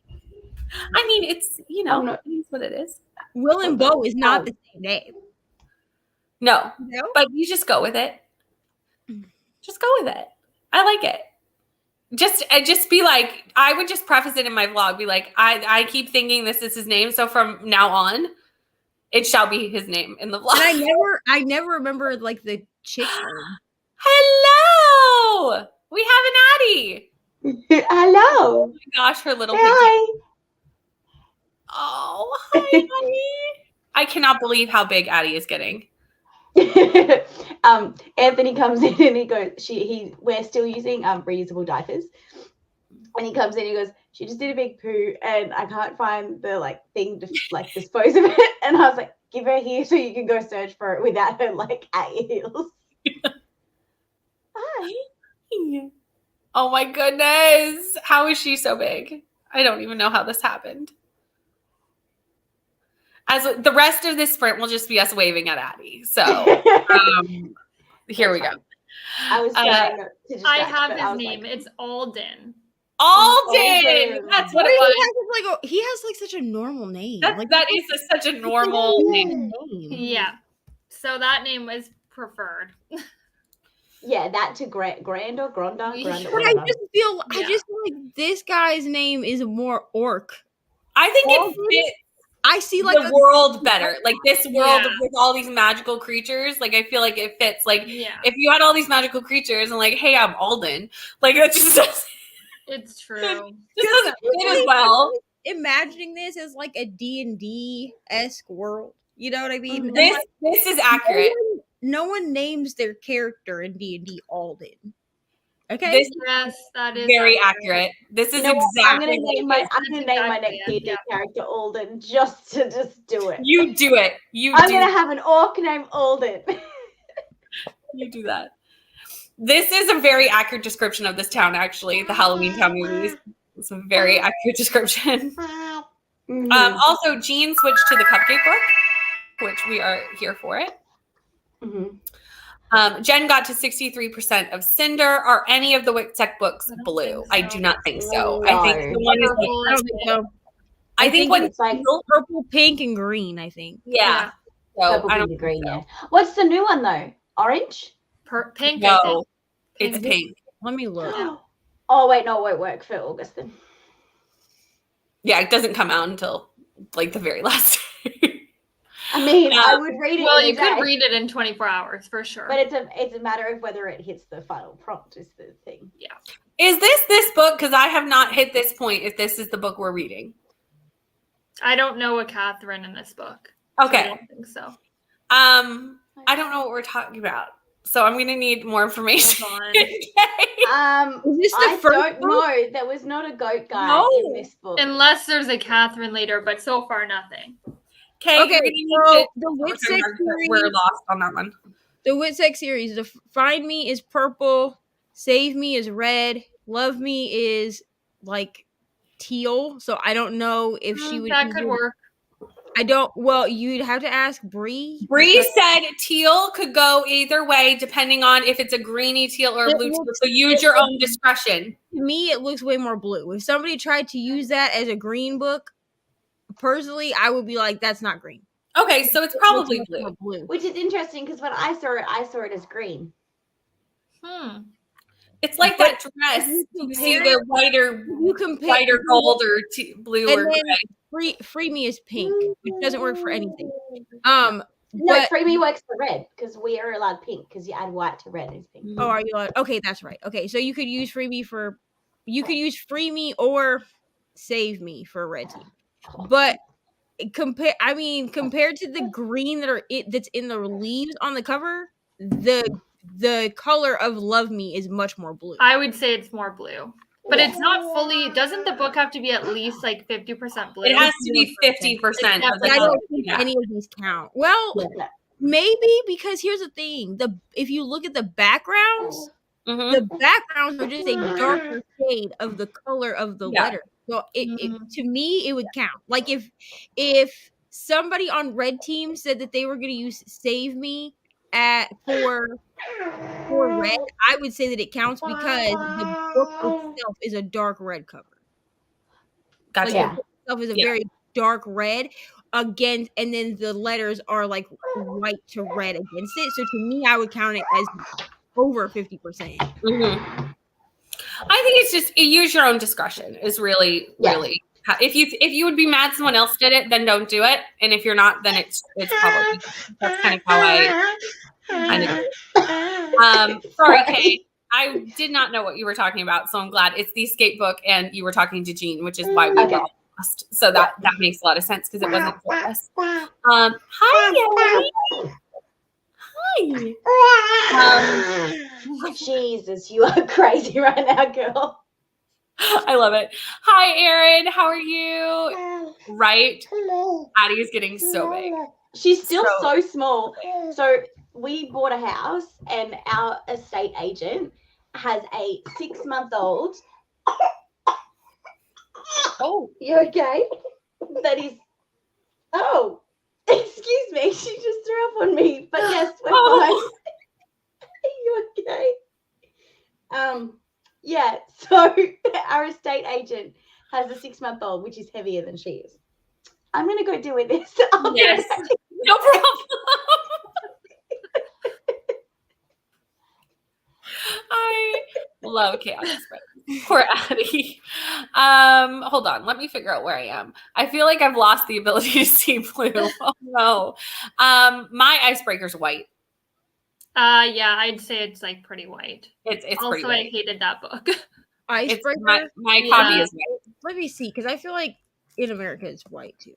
Speaker 1: I mean, it's it is what it is.
Speaker 4: Will and Bo is not the same name.
Speaker 1: No, but you just go with it. Just go with it. I like it. Just be like, I would just preface it in my vlog. Be like, I keep thinking this is his name, so from now on, it shall be his name in the vlog.
Speaker 4: And I never remember like the chick name.
Speaker 1: Hello, we have an Addie.
Speaker 2: Hello.
Speaker 1: Oh my gosh, her little.
Speaker 2: Hi.
Speaker 1: Oh, hi, Addie. I cannot believe how big Addie is getting.
Speaker 2: Anthony comes in and he goes, we're still using reusable diapers. And he comes in and he goes, she just did a big poo and I can't find the thing to dispose of it. And I was like, give her here so you can go search for it without her at your heels. Hi.
Speaker 1: Oh my goodness. How is she so big? I don't even know how this happened. As the rest of this sprint will just be us waving at Addie. So here we go.
Speaker 2: I was trying to distract,
Speaker 3: I have his name. It's Alden.
Speaker 1: Alden. That's what it was.
Speaker 4: He has such a normal name.
Speaker 1: That is such a normal name.
Speaker 3: Yeah. So that name was preferred.
Speaker 2: Yeah, that to Grandor.
Speaker 4: But I just feel like this guy's name is more orc.
Speaker 1: I think it fits.
Speaker 4: I see
Speaker 1: the world better. Like this world with all these magical creatures. Like I feel like it fits. Like if you had all these magical creatures and hey, I'm Alden. Like it just doesn't.
Speaker 3: It's true.
Speaker 1: It just doesn't fit as well.
Speaker 4: Imagining this as a D&D-esque world. You know what I mean?
Speaker 1: This is accurate.
Speaker 4: No one names their character in D&D Alden.
Speaker 5: Okay.
Speaker 3: That is
Speaker 1: very accurate. This is exactly.
Speaker 2: I'm gonna name my next D&D character Alden just to do it.
Speaker 1: You do it.
Speaker 2: I'm gonna have an orc named Alden.
Speaker 1: You do that. This is a very accurate description of this town. Actually, the Halloween Town movies. It's a very accurate description. Also, Jean switched to the Cupcake book, which we are here for it. Jen got to 63% of Cinder. Are any of the Witsec books blue? I do not think so.
Speaker 2: No.
Speaker 1: I think the one is
Speaker 5: I don't think so.
Speaker 1: I think when
Speaker 2: it's like
Speaker 5: purple, pink, and green. I think.
Speaker 1: Yeah. So
Speaker 2: purple,
Speaker 1: I don't
Speaker 2: pink, green.
Speaker 1: so.
Speaker 2: Yeah. What's the new one though? Orange?
Speaker 3: Pink.
Speaker 1: No, it's pink.
Speaker 5: Let me look.
Speaker 2: Oh wait, no, it won't work for August then.
Speaker 1: Yeah, it doesn't come out until like the very last day.
Speaker 2: I mean, I would read it.
Speaker 3: Well, you could read it in 24 hours for sure.
Speaker 2: But it's a matter of whether it hits the final prompt is the thing.
Speaker 3: Yeah.
Speaker 1: Is this book? Because I have not hit this point. If this is the book we're reading,
Speaker 3: I don't know a Catherine in this book.
Speaker 1: Okay.
Speaker 3: So I don't think so.
Speaker 1: I don't know what we're talking about, so I'm going to need more information.
Speaker 3: Hold
Speaker 1: on.
Speaker 5: Is this the
Speaker 2: I
Speaker 5: first
Speaker 2: don't
Speaker 5: book?
Speaker 2: know. There was not a goat guy in this book.
Speaker 3: Unless there's a Catherine later, but so far nothing.
Speaker 1: Okay,
Speaker 5: so the Witsec series,
Speaker 1: we're lost on that one.
Speaker 5: The Witsec series, the Find Me is purple, Save Me is red, Love Me is like teal. So I don't know if she would.
Speaker 3: That could work.
Speaker 5: I don't. Well, you'd have to ask Bree.
Speaker 1: Bree said teal could go either way, depending on if it's a greeny teal or a blue teal. So use your own discretion.
Speaker 5: To me, it looks way more blue. If somebody tried to use that as a green book, personally, I would be like, that's not green.
Speaker 1: Okay, so it's probably
Speaker 5: blue.
Speaker 2: Which is interesting because when I saw it as green.
Speaker 1: It's like that dress. You see the whiter gold or blue or gray.
Speaker 5: Free Me is pink, which doesn't work for anything.
Speaker 2: No, Free Me works for red because we are allowed pink because you add white to red is pink.
Speaker 5: Oh, are you allowed? Okay, that's right. Okay, so you could use Free Me or Save Me for a red team. But compared to the green that's in the leaves on the cover, the color of Love Me is much more blue.
Speaker 3: I would say it's more blue. But it's not fully. Doesn't the book have to be at least like 50% blue?
Speaker 1: It has to be 50%.
Speaker 5: I don't think any of these count. Well, maybe, because here's the thing: if you look at the backgrounds, the backgrounds are just a darker shade of the color of the letter. So to me, it would count. Like if somebody on red team said that they were going to use Save Me for red, I would say that it counts because the book itself is a dark red cover.
Speaker 1: Gotcha.
Speaker 5: Like, the book itself is a very dark red against, and then the letters are like white to red against it. So to me, I would count it as over 50%.
Speaker 1: I think it's just use your own discretion is really. If you would be mad someone else did it, then don't do it. And if you're not, then it's probably that's kind of how I know. Sorry, Kate. I did not know what you were talking about, so I'm glad it's the Escape book, and you were talking to Jean, which is why we got lost. So that makes a lot of sense because it wasn't for us. Hi, Ellie. Hi.
Speaker 2: Jesus, you are crazy right now, girl.
Speaker 1: I love it. Hi, Erin. How are you? Right?
Speaker 2: Hello.
Speaker 1: Addie is getting so big.
Speaker 2: She's still so small. So we bought a house, and our estate agent has a 6-month-old. Oh, you okay? That is. Oh, excuse me. She just threw up on me. But yes, we're fine. Are you okay? Yeah. So our estate agent has a 6-month-old, which is heavier than she is. I'm gonna go do this.
Speaker 1: Yes. No problem. I love chaos. Poor Addie. Hold on. Let me figure out where I am. I feel like I've lost the ability to see blue. Oh no. My icebreaker's white.
Speaker 3: Yeah, I'd say it's like pretty white.
Speaker 1: It's
Speaker 3: also
Speaker 1: pretty white.
Speaker 3: I hated that book.
Speaker 5: Icebreaker.
Speaker 1: My copy is white.
Speaker 5: Let me see, because I feel like in America it's white too.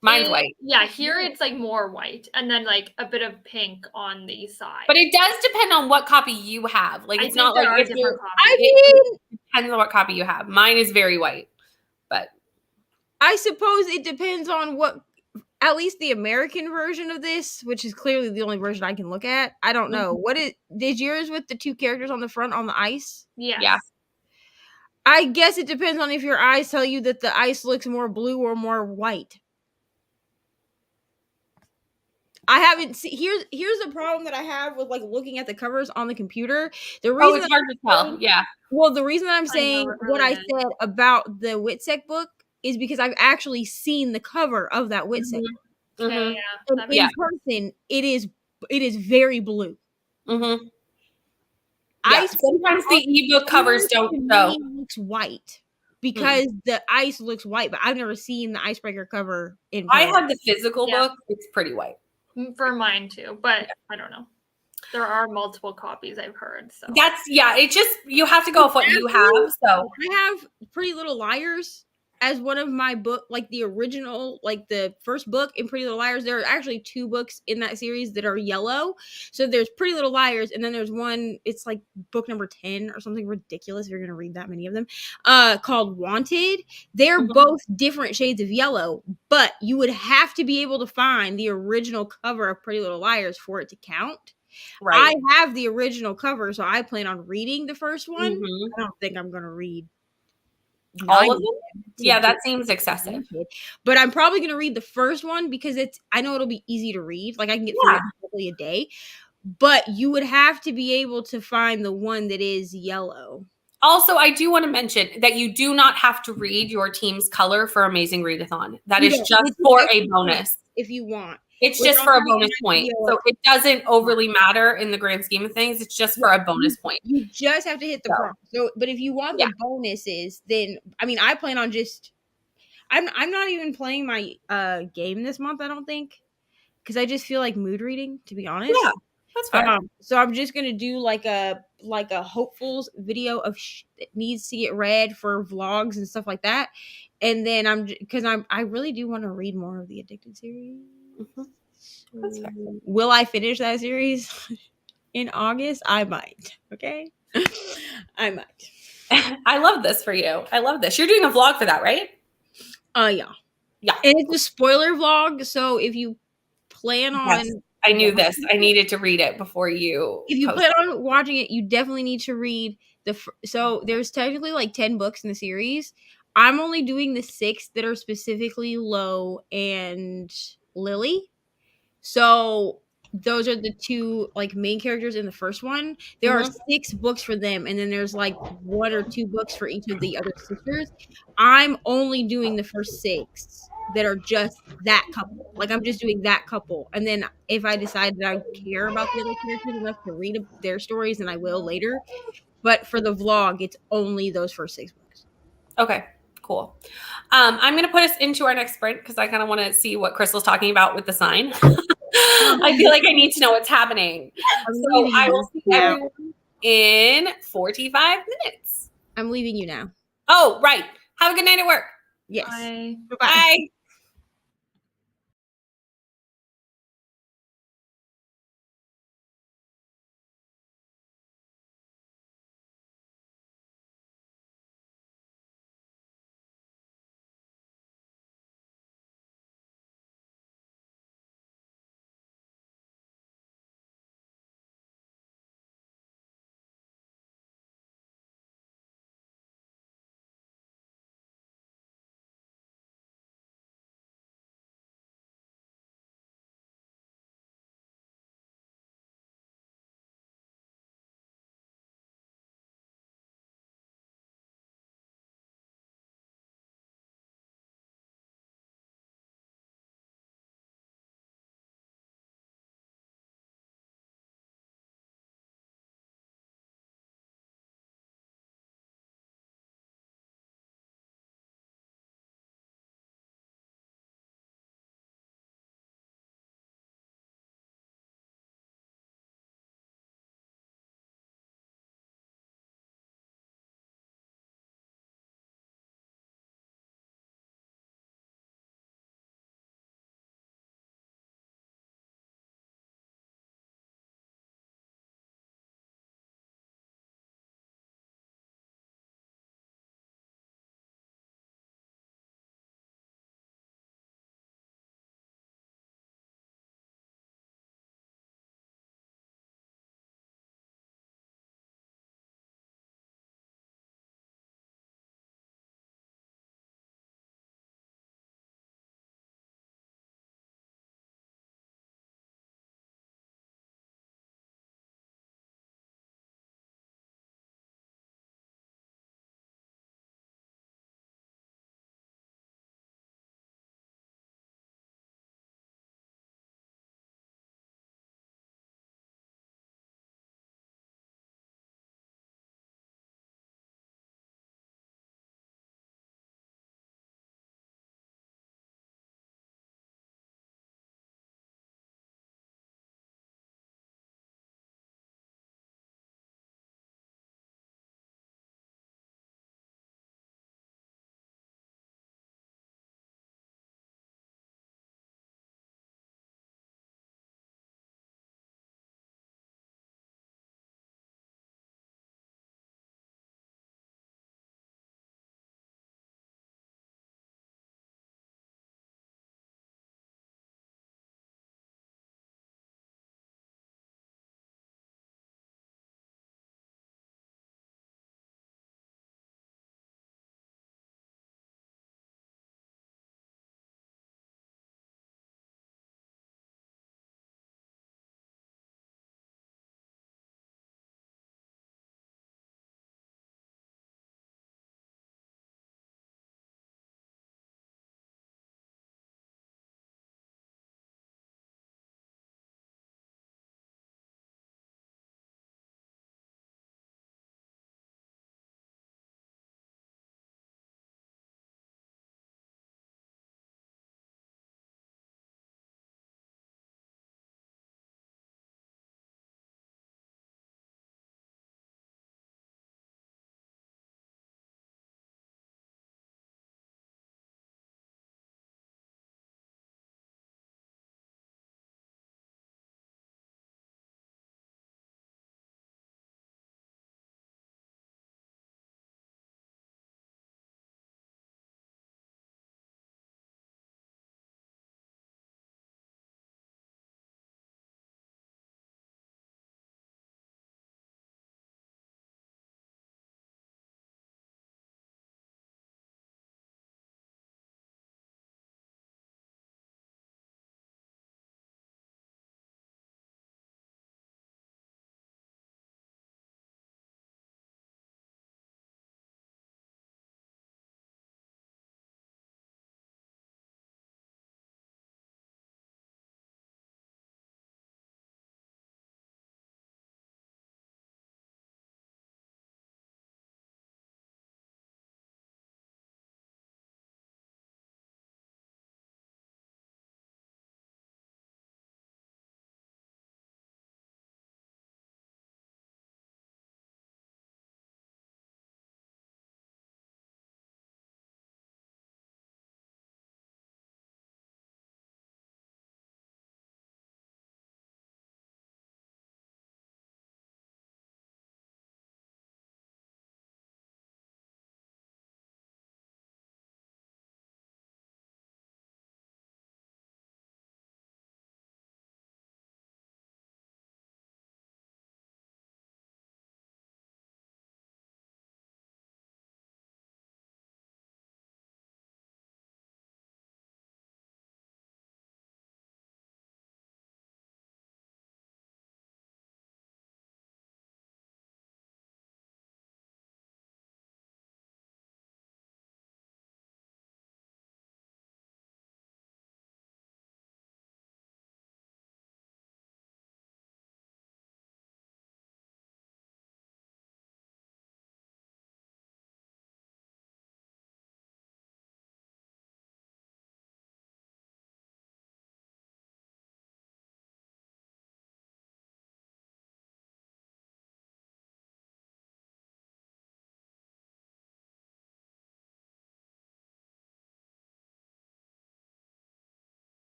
Speaker 1: Mine's white.
Speaker 3: Yeah, here it's like more white and then like a bit of pink on the side.
Speaker 1: But it does depend on what copy you have. Like it's not like if
Speaker 3: different copies.
Speaker 1: it depends on what copy you have. Mine is very white, but
Speaker 5: I suppose it depends on what. At least the American version of this, which is clearly the only version I can look at. I don't know. What is yours with the 2 characters on the front on the ice?
Speaker 3: Yes.
Speaker 1: Yeah.
Speaker 5: I guess it depends on if your eyes tell you that the ice looks more blue or more white. I haven't seen. Here's the problem that I have with like looking at the covers on the computer. The reason
Speaker 1: it's hard to tell. Yeah.
Speaker 5: Well, the reason that I'm saying what I
Speaker 3: is.
Speaker 5: said about the Whitsec book is because I've actually seen the cover of that Whitsec book.
Speaker 3: Okay,
Speaker 5: And in person, it is very blue.
Speaker 1: Mm-hmm. Sometimes the ebook covers don't show.
Speaker 5: It looks white because the ice looks white, but I've never seen the icebreaker cover in person.
Speaker 1: I have the physical book. It's pretty white.
Speaker 3: For mine too, but I don't know. There are multiple copies I've heard. So
Speaker 1: it just you have to go with what you have. So
Speaker 5: I have Pretty Little Liars as one of my book, like the original, like the first book in Pretty Little Liars. There are actually 2 books in that series that are yellow. So there's Pretty Little Liars, and then there's one, it's like book number 10 or something ridiculous if you're going to read that many of them, called Wanted. They're both different shades of yellow, but you would have to be able to find the original cover of Pretty Little Liars for it to count. Right. I have the original cover, so I plan on reading the first one. I don't think I'm going to read
Speaker 1: all of them. Yeah, that seems excessive.
Speaker 5: But I'm probably going to read the first one because I know it'll be easy to read. Like I can get through it probably a day. But you would have to be able to find the one that is yellow.
Speaker 1: Also, I do want to mention that you do not have to read your team's color for Amazing Readathon. That is just for a bonus.
Speaker 5: If you want.
Speaker 1: It's just for a bonus point. So it doesn't overly matter in the grand scheme of things. It's just for a bonus point.
Speaker 5: You just have to hit the prompt. So, but if you want the bonuses, then I mean, I plan on just. I'm not even playing my game this month. I don't think, because I just feel like mood reading. To be honest,
Speaker 1: yeah, that's fair.
Speaker 5: So I'm just gonna do like a hopefuls video of that needs to get read for vlogs and stuff like that, and then I really do want to read more of the Addicted series.
Speaker 1: That's fair.
Speaker 5: Will I finish that series in August? I might. Okay, I might.
Speaker 1: I love this for you. I love this. You're doing a vlog for that, right?
Speaker 5: Yeah. And it's a spoiler vlog, so if you plan on,
Speaker 1: I knew this. I needed to read it before you.
Speaker 5: If you plan on watching it, you definitely need to read so there's technically like 10 books in the series. I'm only doing the 6 that are specifically Lo and Lily. So those are the 2 like main characters in the first one. There are 6 books for them, and then there's like 1 or 2 books for each of the other sisters. I'm only doing the first 6 that are just that couple. Like I'm just doing that couple, and then if I decide that I care about the other characters enough to read their stories, then I will later. But for the vlog, it's only those first 6 books.
Speaker 1: Okay. Cool. I'm going to put us into our next sprint because I kind of want to see what Crystal's talking about with the sign. I feel like I need to know what's happening. So I will see everyone in 45 minutes.
Speaker 5: I'm leaving you now.
Speaker 1: Oh, right. Have a good night at work.
Speaker 5: Yes.
Speaker 3: Bye.
Speaker 1: Bye.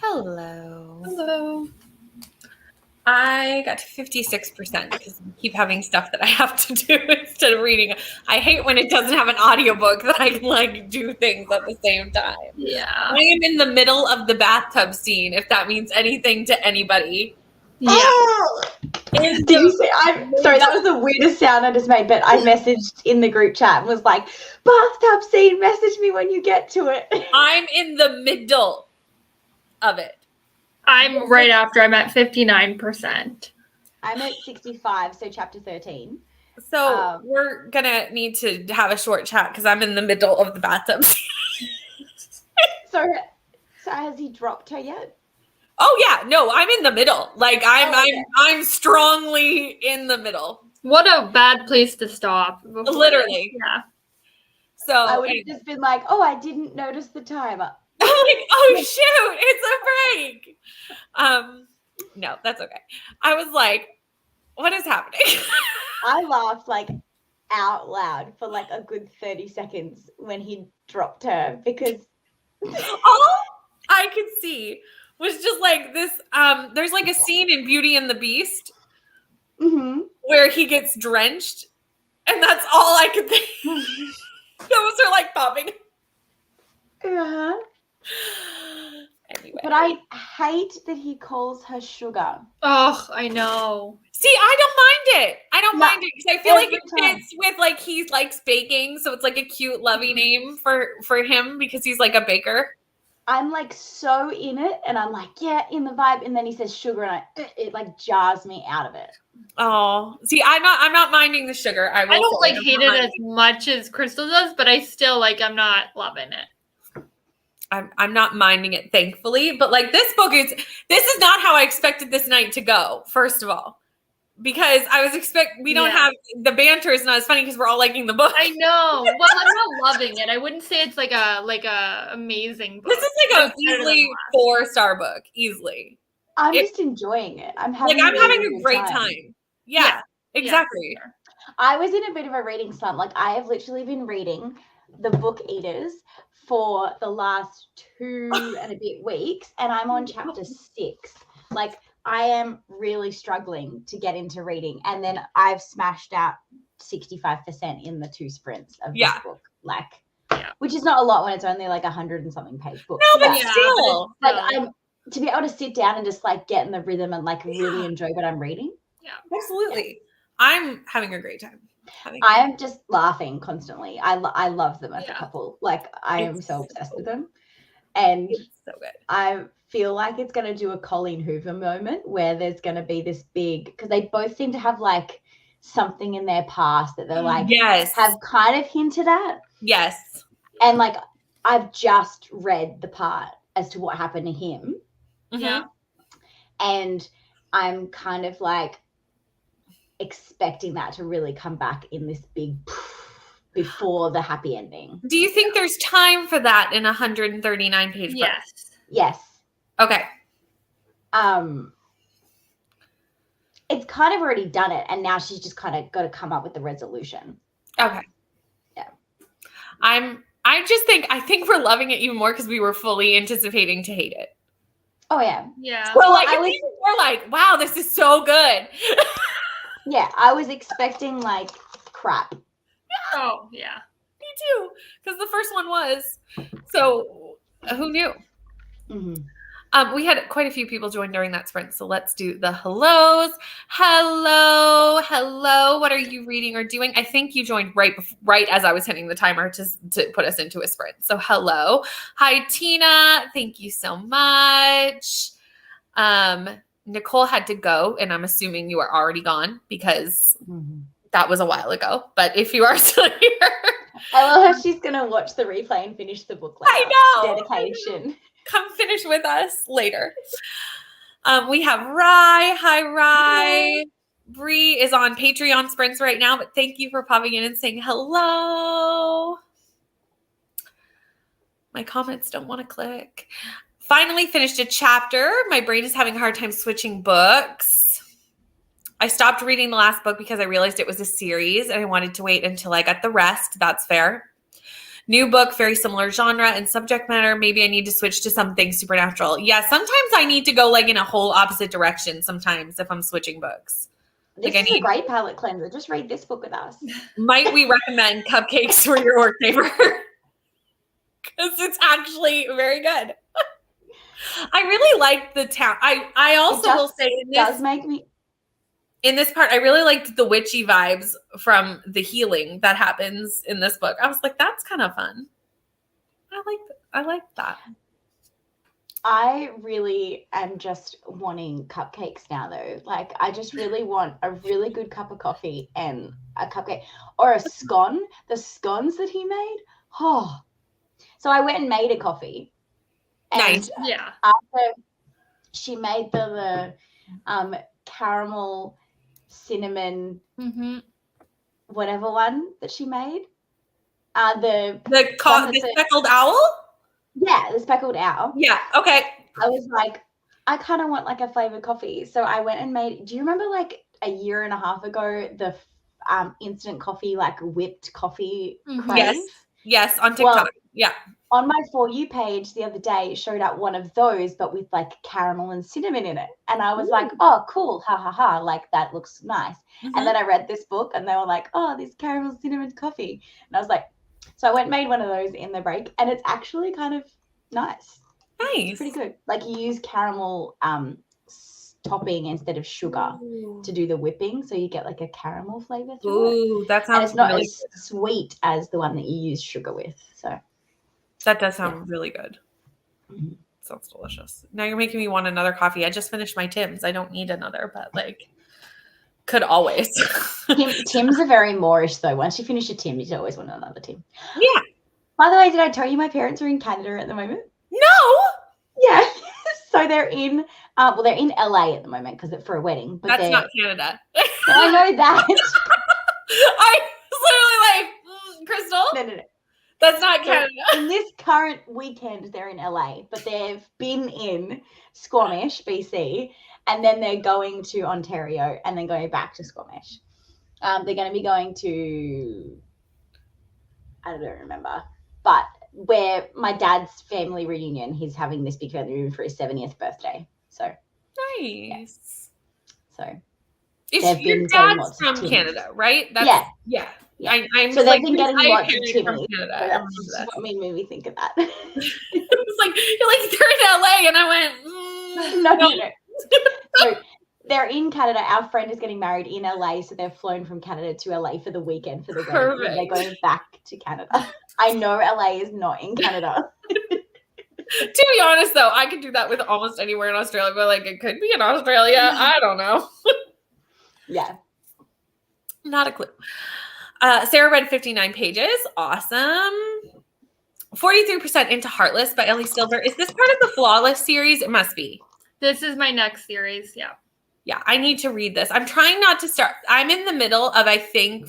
Speaker 1: Hello.
Speaker 3: Hello.
Speaker 1: I got to 56% because I keep having stuff that I have to do instead of reading. I hate when it doesn't have an audiobook that I can like do things at the same time.
Speaker 3: Yeah.
Speaker 1: I am in the middle of the bathtub scene, if that means anything to anybody.
Speaker 3: Yeah.
Speaker 2: Did you see? I'm sorry, that was the weirdest sound I just made, but I messaged in the group chat and was like, bathtub scene, message me when you get to it.
Speaker 1: I'm in the middle of it.
Speaker 3: I'm right after. I'm at 59%.
Speaker 2: I'm at 65, so chapter 13.
Speaker 1: So we're going to need to have a short chat because I'm in the middle of the bathtub scene.
Speaker 2: So has he dropped her yet?
Speaker 1: Oh yeah, no, I'm in the middle. Like I'm strongly in the middle.
Speaker 3: What a bad place to stop.
Speaker 1: Literally.
Speaker 3: Yeah.
Speaker 1: So
Speaker 2: I would have just been like, oh, I didn't notice the timer.
Speaker 1: I'm like, oh shoot, it's a break. No, that's okay. I was like, what is happening?
Speaker 2: I laughed like out loud for like a good 30 seconds when he dropped her because
Speaker 1: all I could see was just like this. There's like a scene in Beauty and the Beast where he gets drenched, and that's all I could think. Those are like popping.
Speaker 2: Yeah.
Speaker 1: Anyway.
Speaker 2: But I hate that he calls her sugar.
Speaker 3: Oh, I know.
Speaker 1: See, I don't mind it. I don't mind it because I feel like it fits with like he likes baking, so it's like a cute, lovey name for him because he's like a baker.
Speaker 2: I'm like so in it, and I'm like, yeah, in the vibe, and then he says sugar, and it like jars me out of it.
Speaker 1: Oh, see, I'm not minding the sugar. I
Speaker 3: don't like hate it as much as Crystal does, but I still like I'm not loving it.
Speaker 1: I'm not minding it, thankfully. But like this is not how I expected this night to go. First of all, because I was we don't have the banter is not as funny because we're all liking the book.
Speaker 3: I know. Well, I'm not loving it. I wouldn't say it's like a amazing book.
Speaker 1: This is like a easily 4-star book, easily.
Speaker 2: I'm just enjoying it. I'm having
Speaker 1: a great time. Yeah, exactly.
Speaker 3: Yeah, sure.
Speaker 2: I was in a bit of a reading slump. Like I have literally been reading The Book Eaters for the last 2 and a bit weeks, and I'm on chapter 6. Like I am really struggling to get into reading, and then I've smashed out 65% in the 2 sprints of this book. Like, which is not a lot when it's only like 100 and something page book.
Speaker 1: No, but still,
Speaker 2: like I'm to be able to sit down and just like get in the rhythm and like really enjoy what I'm reading.
Speaker 1: Yeah, absolutely. I'm having a great time.
Speaker 2: I am just laughing constantly. I love them as a couple. Like I am so obsessed with them, and
Speaker 1: it's so good.
Speaker 2: I feel like it's going to do a Colleen Hoover moment where there's going to be this big, because they both seem to have like something in their past that they're like have kind of hinted at.
Speaker 1: Yes,
Speaker 2: and like I've just read the part as to what happened to him.
Speaker 3: Yeah,
Speaker 2: and I'm kind of like expecting that to really come back in this big before the happy ending.
Speaker 1: Do you think there's time for that in 139 page book?
Speaker 2: Yes.
Speaker 1: Okay.
Speaker 2: It's kind of already done it, and now she's just kind of got to come up with the resolution.
Speaker 1: Okay.
Speaker 2: Yeah.
Speaker 1: I think we're loving it even more because we were fully anticipating to hate it.
Speaker 2: Oh yeah.
Speaker 3: Yeah.
Speaker 1: We're like, wow, this is so good.
Speaker 2: Yeah, I was expecting like crap.
Speaker 3: Oh, yeah.
Speaker 1: Me too, because the first one was. So who knew?
Speaker 2: Mm-hmm.
Speaker 1: We had quite a few people join during that sprint, so let's do the hellos. Hello. What are you reading or doing? I think you joined right as I was hitting the timer to put us into a sprint. So hello. Hi, Tina. Thank you so much. Nicole had to go, and I'm assuming you are already gone because that was a while ago. But if you are still here,
Speaker 2: I love how she's gonna watch the replay and finish the book later.
Speaker 1: I know.
Speaker 2: Dedication.
Speaker 1: Come finish with us later. We have Rye. Hi, Rye. Bree is on Patreon sprints right now, but thank you for popping in and saying hello. My comments don't want to click. Finally finished a chapter. My brain is having a hard time switching books. I stopped reading the last book because I realized it was a series and I wanted to wait until I got the rest. That's fair. New book, very similar genre and subject matter. Maybe I need to switch to something supernatural. Yeah, sometimes I need to go like in a whole opposite direction sometimes if I'm switching books.
Speaker 2: This is a great palate cleanser. Just read this book with us. Might
Speaker 1: we recommend Cupcakes for Your Work Neighbor? Because it's actually very good. I really like the town. I also will say in this part, I really liked the witchy vibes from the healing that happens in this book. I was like, that's kind of fun. I like that.
Speaker 2: I really am just wanting cupcakes now, though. Like, I just really want a really good cup of coffee and a cupcake or a scone. The scones that he made. Oh, so I went and made a coffee.
Speaker 1: Nice.
Speaker 3: Yeah.
Speaker 2: After she made the caramel, cinnamon, whatever one that she made. The
Speaker 1: speckled owl?
Speaker 2: Yeah, the speckled owl.
Speaker 1: Yeah, okay.
Speaker 2: I was like, I kind of want like a flavored coffee. So I went and made, do you remember like a year and a half ago, the instant coffee, like whipped coffee craze?
Speaker 1: Yes, on TikTok.
Speaker 2: Well,
Speaker 1: yeah.
Speaker 2: On my For You page the other day, it showed up one of those, but with like caramel and cinnamon in it. And I was like, oh, cool. Ha, ha, ha. Like, that looks nice. And then I read this book and they were like, oh, this caramel cinnamon coffee. And I was like, so I went and made one of those in the break. And it's actually kind of nice.
Speaker 1: Nice.
Speaker 2: It's pretty good. Like, you use caramel topping instead of sugar to do the whipping. So you get like a caramel flavor through it.
Speaker 1: That sounds
Speaker 2: and it's not
Speaker 1: really
Speaker 2: as sweet as the one that you use sugar with. So
Speaker 1: that does sound really good. Sounds delicious. Now you're making me want another coffee. I just finished my Tim's. I don't need another, but like could always.
Speaker 2: Tim's are very Moorish though. Once you finish a Tim, you always want another Tim.
Speaker 1: Yeah.
Speaker 2: By the way, did I tell you my parents are in Canada at the moment?
Speaker 1: No.
Speaker 2: Yeah. So they're in they're in LA at the moment because for a wedding. But
Speaker 1: that's not Canada.
Speaker 2: I know that.
Speaker 1: I was literally like, Crystal.
Speaker 2: No.
Speaker 1: That's not Canada.
Speaker 2: So in this current weekend, they're in LA, but they've been in Squamish, BC, and then they're going to Ontario and then going back to Squamish. They're going to be going to, I don't remember, but where my dad's family reunion, he's having this big family reunion for his 70th birthday. So
Speaker 1: nice.
Speaker 2: Yeah. So
Speaker 1: your dad's from Canada, right?
Speaker 2: Yeah.
Speaker 1: I'm
Speaker 2: so they've been getting lots of
Speaker 1: Timmy from
Speaker 2: Canada. That's what made me think of that.
Speaker 1: It's like you're like they're in LA, and I went
Speaker 2: no. So they're in Canada. Our friend is getting married in LA, so they've flown from Canada to LA for the weekend for the wedding. And they're going back to Canada. I know LA is not in Canada.
Speaker 1: To be honest, though, I could do that with almost anywhere in Australia, but like it could be in Australia. I don't know.
Speaker 2: Yeah.
Speaker 1: Not a clue. Sarah read 59 pages. Awesome. 43% into Heartless by Ellie Silver. Is this part of the Flawless series? It must be.
Speaker 3: This is my next series. Yeah.
Speaker 1: Yeah, I need to read this. I'm trying not to start. I'm in the middle of, I think,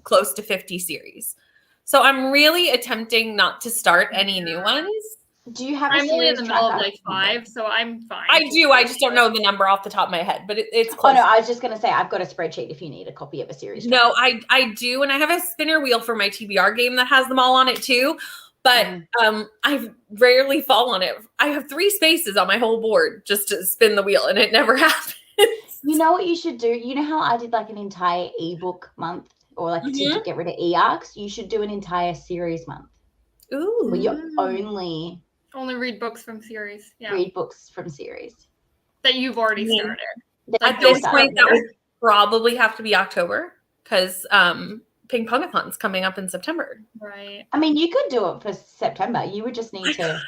Speaker 1: close to 50 series. So I'm really attempting not to start any new ones.
Speaker 2: Do you have
Speaker 3: I'm only in the middle of like 5, so I'm fine.
Speaker 1: I do. I just don't know the number off the top of my head, but it's close.
Speaker 2: Oh, no, I was just going to say I've got a spreadsheet if you need a copy of a series.
Speaker 1: No, I do. And I have a spinner wheel for my TBR game that has them all on it too. But I rarely fall on it. I have 3 spaces on my whole board just to spin the wheel, and it never happens.
Speaker 2: You know what you should do? You know how I did like an entire ebook month or like to get rid of e-arcs? You should do an entire series month.
Speaker 1: Ooh.
Speaker 2: Where you only
Speaker 3: read books from series. Yeah.
Speaker 2: Read books from series.
Speaker 3: That you've already started.
Speaker 1: At this point, that would probably have to be October because Ping Pongathon's coming up in September.
Speaker 3: Right.
Speaker 2: I mean, you could do it for September. You would just need to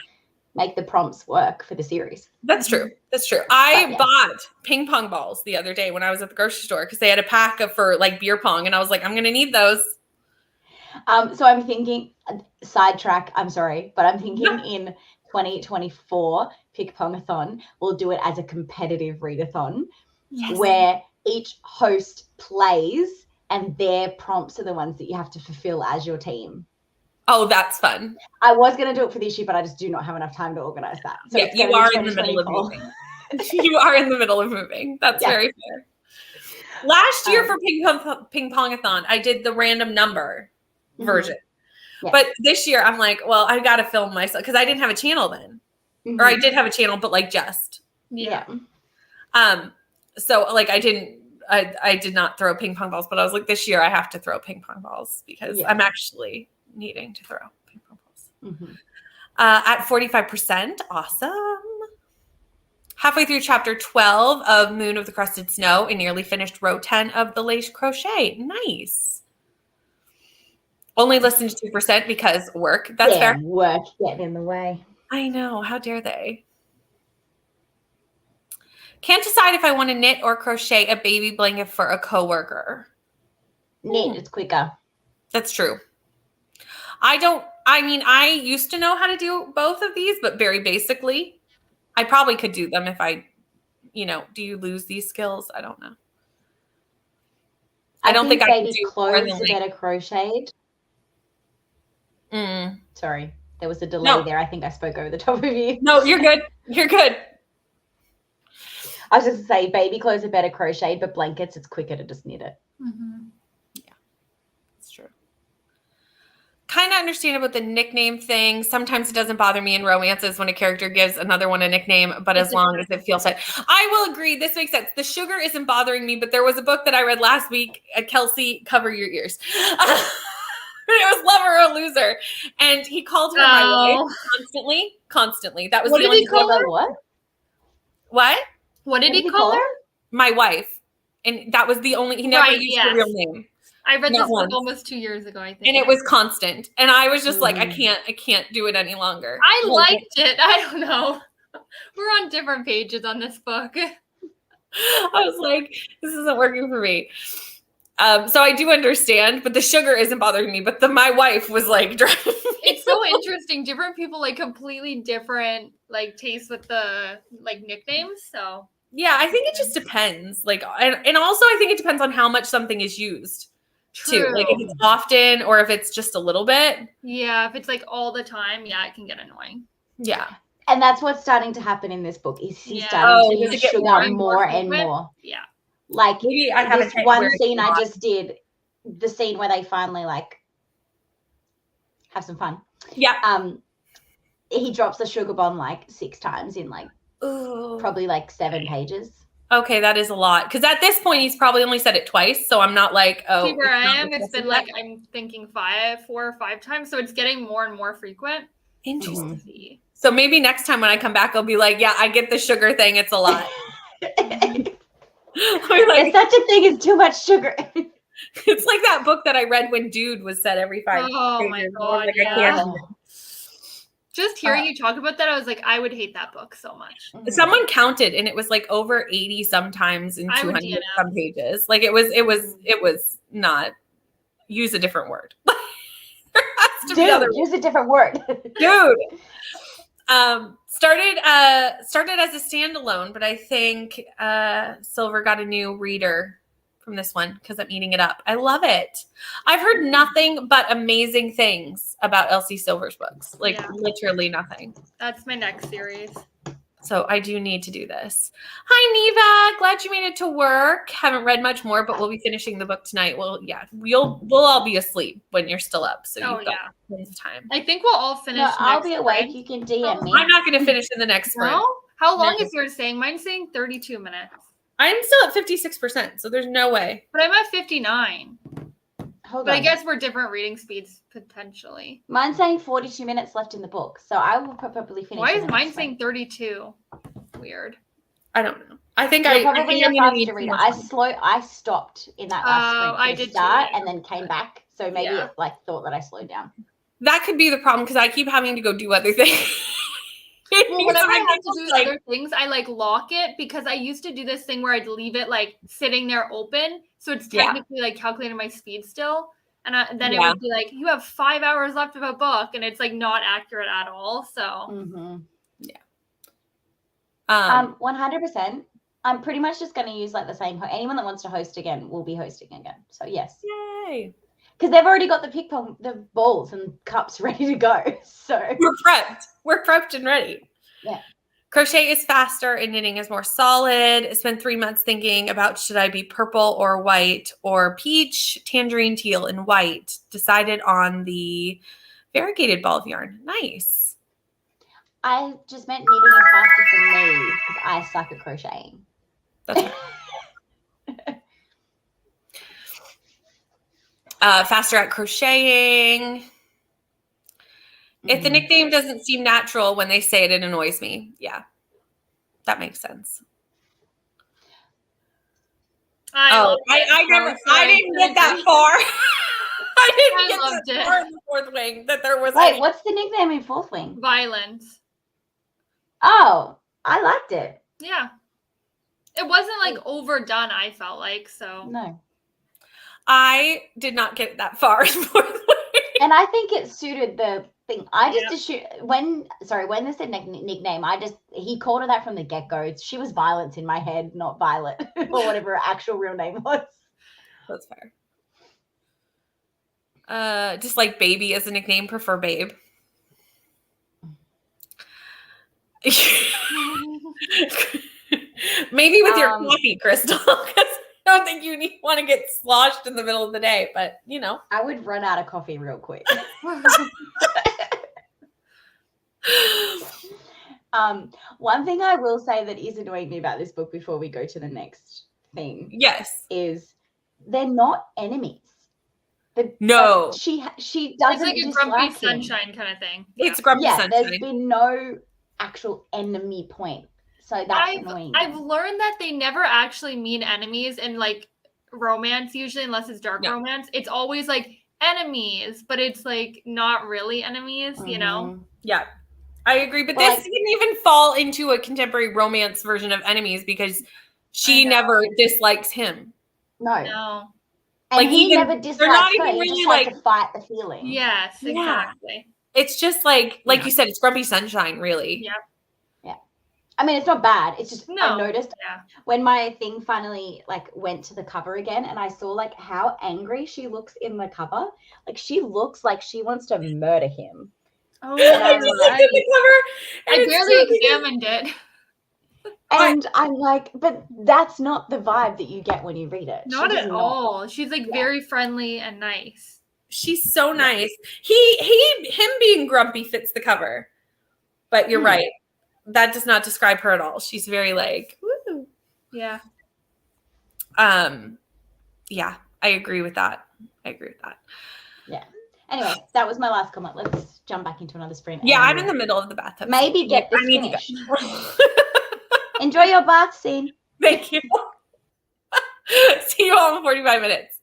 Speaker 2: make the prompts work for the series.
Speaker 1: That's true. That's true. I bought ping pong balls the other day when I was at the grocery store because they had a pack for like beer pong, and I was like, I'm going to need those.
Speaker 2: So I'm thinking, sidetrack, I'm sorry, but I'm thinking in 2024, Pick Pongathon, we'll do it as a competitive readathon where each host plays and their prompts are the ones that you have to fulfill as your team.
Speaker 1: Oh, that's fun.
Speaker 2: I was going to do it for this year, but I just do not have enough time to organize that. So
Speaker 1: yeah, you are in the middle of moving. You are in the middle of moving. That's very fair. Last year for Ping Pongathon, I did the random number version.
Speaker 2: Yeah.
Speaker 1: But this year I'm like, well, I got to film myself because I didn't have a channel then.
Speaker 2: Mhm.
Speaker 1: Or I did have a channel, but like just.
Speaker 2: Yeah.
Speaker 1: So like I did not throw ping pong balls, but I was like, this year I have to throw ping pong balls because I'm actually needing to throw ping pong balls.
Speaker 2: Mhm.
Speaker 1: At 45%. Awesome. Halfway through chapter 12 of Moon of the Crusted Snow and nearly finished row 10 of the Lace Crochet. Nice. Only listened to 2% because work. That's fair.
Speaker 2: Work getting in the way.
Speaker 1: I know. How dare they? Can't decide if I want to knit or crochet a baby blanket for a coworker.
Speaker 2: Knit, it's quicker.
Speaker 1: That's true. I used to know how to do both of these, but very basically. I probably could do them if I, do you lose these skills? I don't know. I don't think I can do
Speaker 2: clothes are better crocheted. Sorry, there was a delay there. I think I spoke over the top of you.
Speaker 1: No, you're good. You're good.
Speaker 2: I was just to say, baby clothes are better crocheted, but blankets, it's quicker to just knit it.
Speaker 1: Mm-hmm. Yeah, that's true. Kind of understand about the nickname thing. Sometimes it doesn't bother me in romances when a character gives another one a nickname, but as long as it feels right. I will agree. This makes sense. The sugar isn't bothering me, but there was a book that I read last week, Kelsey, Cover Your Ears. It was Lover or Loser. And he called her my wife constantly. That was
Speaker 3: what
Speaker 1: the
Speaker 3: did he call her?
Speaker 1: What?
Speaker 3: What did he call her?
Speaker 1: My wife. And that was the only, he never used her real name.
Speaker 3: I read this book almost 2 years ago, I think.
Speaker 1: And it was constant. And I was just like, I can't do it any longer.
Speaker 3: I liked it. I don't know. We're on different pages on this book.
Speaker 1: I was like, this isn't working for me. So I do understand, but the sugar isn't bothering me. But my wife was like, driving me.
Speaker 3: It's so interesting. Different people like completely different like tastes with the like nicknames. So
Speaker 1: yeah, I think it just depends. Like, and also I think it depends on how much something is used. True. Too. Like if it's often or if it's just a little bit.
Speaker 3: Yeah, if it's like all the time, yeah, it can get annoying.
Speaker 1: Yeah.
Speaker 2: And that's what's starting to happen in this book. Is he's starting to use sugar more and more.
Speaker 3: Yeah.
Speaker 2: Like this one scene I just did, the scene where they finally like have some fun.
Speaker 1: Yeah.
Speaker 2: He drops the sugar bomb like 6 times in like probably like 7 pages.
Speaker 1: Okay, that is a lot. Because at this point, he's probably only said it twice. So I'm not like, oh.
Speaker 3: See where I am? It's been like, I'm thinking 4 or 5 times. So it's getting more and more frequent.
Speaker 1: Interesting. Mm-hmm. So maybe next time when I come back, I'll be like, yeah, I get the sugar thing. It's a lot.
Speaker 2: There's such a thing as too much sugar.
Speaker 1: It's like that book that I read when Dude was said every 5
Speaker 3: Oh my God.
Speaker 1: Like,
Speaker 3: yeah. Just hearing you talk about that, I was like, I would hate that book so much.
Speaker 1: Someone counted and it was like over 80 sometimes in 200 some pages. Like it was not, use a different word. There has to be other
Speaker 2: use a different word.
Speaker 1: Dude. Started as a standalone, but I think Silver got a new reader from this one because I'm eating it up. I love it. I've heard nothing but amazing things about Elsie Silver's books. Like literally nothing.
Speaker 3: That's my next series.
Speaker 1: So I do need to do this. Hi, Neva. Glad you made it to work. Haven't read much more, but we'll be finishing the book tonight. Well, yeah, we'll all be asleep when you're still up. So you've got tons of time.
Speaker 3: I think we'll all finish.
Speaker 2: No, I'll be awake. You can DM me.
Speaker 1: I'm not going to finish in the next sprint.
Speaker 3: No? How long is yours saying? Mine's saying 32 minutes.
Speaker 1: I'm still at 56%, so there's no way.
Speaker 3: But I'm at 59.
Speaker 2: Hold
Speaker 3: but
Speaker 2: on.
Speaker 3: I guess we're different reading speeds potentially.
Speaker 2: Mine's saying 42 minutes left in the book, so I will probably finish.
Speaker 3: Why is mine saying 32? Weird.
Speaker 1: I don't know. I think
Speaker 2: I'm gonna need to read it. I stopped in that last sprint to start and then came back. So maybe it like thought that I slowed down.
Speaker 1: That could be the problem because I keep having to go do other things.
Speaker 3: Well, whenever I have to do other things, I like lock it because I used to do this thing where I'd leave it like sitting there open. So it's technically like calculating my speed still. And then it would be like, you have 5 hours left of a book. And it's like not accurate at all. So,
Speaker 2: 100%. I'm pretty much just going to use like the same. Anyone that wants to host again will be hosting again. So, yes.
Speaker 1: Yay.
Speaker 2: Because they've already got the balls and cups ready to go. So
Speaker 1: we're prepped. We're prepped and ready.
Speaker 2: Yeah.
Speaker 1: Crochet is faster and knitting is more solid. Spent 3 months thinking about should I be purple or white or peach, tangerine, teal, and white. Decided on the Variegated ball of yarn. Nice.
Speaker 2: I just meant knitting is faster for me because I suck at crocheting.
Speaker 1: That's faster at crocheting. If the nickname doesn't seem natural when they say it, it annoys me. Yeah, that makes sense. I didn't get that far. I didn't get that far in the fourth wing that there was.
Speaker 2: Wait, what's the nickname in fourth wing?
Speaker 3: Violence.
Speaker 2: Oh, I liked it.
Speaker 3: Yeah. It wasn't like overdone, I felt like, so.
Speaker 2: No.
Speaker 1: I did not get that far in fourth wing.
Speaker 2: And I think it suited the thing. I just assumed when they said nickname, he called her that from the get-go. She was Violence in my head, not Violet or whatever her actual real name was.
Speaker 1: That's fair. Just like Baby as a nickname, prefer Babe. Maybe with your coffee, Crystal, because I don't think you want to get sloshed in the middle of the day, but you know.
Speaker 2: I would run out of coffee real quick. One thing I will say that is annoying me about this book before we go to the next thing.
Speaker 1: Yes.
Speaker 2: Is they're not enemies.
Speaker 1: No.
Speaker 2: She doesn't.
Speaker 3: It's like a grumpy sunshine kind of thing.
Speaker 1: It's grumpy sunshine.
Speaker 2: There's been no actual enemy point. So that's annoying.
Speaker 3: I've learned that they never actually mean enemies in like romance, usually, unless it's dark romance. It's always like enemies, but it's like not really enemies, you know?
Speaker 1: Yeah. I agree. But this didn't even fall into a contemporary romance version of enemies because she never dislikes him.
Speaker 2: No. And he never dislikes her. He just has to fight the feeling.
Speaker 3: Yes, exactly.
Speaker 1: It's just like you said, it's grumpy sunshine, really.
Speaker 3: Yeah.
Speaker 2: I mean, it's not bad. It's just I noticed when my thing finally went to the cover again, and I saw how angry she looks in the cover. Like she looks like she wants to murder him.
Speaker 3: Oh, I just looked at the cover. I barely examined it.
Speaker 2: And I'm like, but that's not the vibe that you get when you read it.
Speaker 3: Not at all. She's very friendly and nice.
Speaker 1: She's so nice. Him being grumpy fits the cover, but you're right. That does not describe her at all. She's very woo.
Speaker 3: Yeah.
Speaker 1: Yeah, I agree with that.
Speaker 2: Yeah. Anyway, that was my last comment. Let's jump back into another sprint.
Speaker 1: Yeah, I'm in the middle of the bathtub.
Speaker 2: Maybe get this finished. Enjoy your bath scene.
Speaker 1: Thank you. See you all in 45 minutes.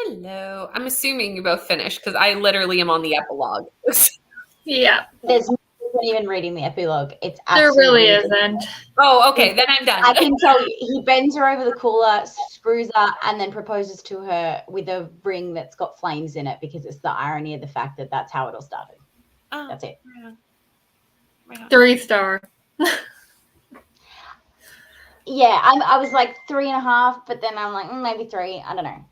Speaker 1: Hello. I'm assuming you both finished because I literally am on the epilogue.
Speaker 3: Yeah.
Speaker 2: There's not even reading the epilogue. It's
Speaker 3: There really
Speaker 2: absolutely
Speaker 3: isn't.
Speaker 1: Oh, okay. Then I'm done.
Speaker 2: I can tell you, he bends her over the cooler, screws her, and then proposes to her with a ring that's got flames in it because it's the irony of the fact that that's how it all started.
Speaker 1: Oh,
Speaker 2: That's it.
Speaker 1: right on.
Speaker 3: 3-star.
Speaker 2: Yeah, I was like 3.5, but then I'm like maybe 3. I don't know.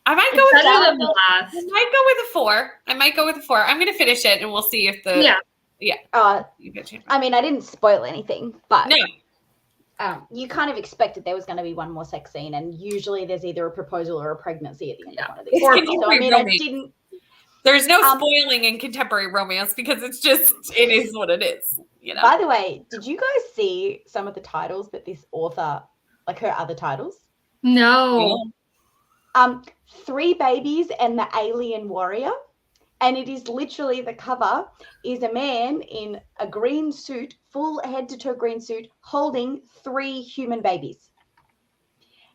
Speaker 1: I might go with
Speaker 3: Better
Speaker 1: that.
Speaker 3: than the last.
Speaker 1: I might go with a 4. I might go with a 4. I'm gonna finish it and we'll see if the you get changed.
Speaker 2: I mean, I didn't spoil anything, but
Speaker 1: No.
Speaker 2: you kind of expected there was going to be one more sex scene, and usually there's either a proposal or a pregnancy at the end of one of these.
Speaker 1: Or
Speaker 2: So I mean, I didn't.
Speaker 1: There's no spoiling in contemporary romance because it is what it is. You know.
Speaker 2: By the way, did you guys see some of the titles that this author, like her other titles?
Speaker 3: No.
Speaker 2: 3 Babies and the Alien Warrior. And it is literally, the cover is a man in a green suit, full head to toe green suit, holding 3 human babies.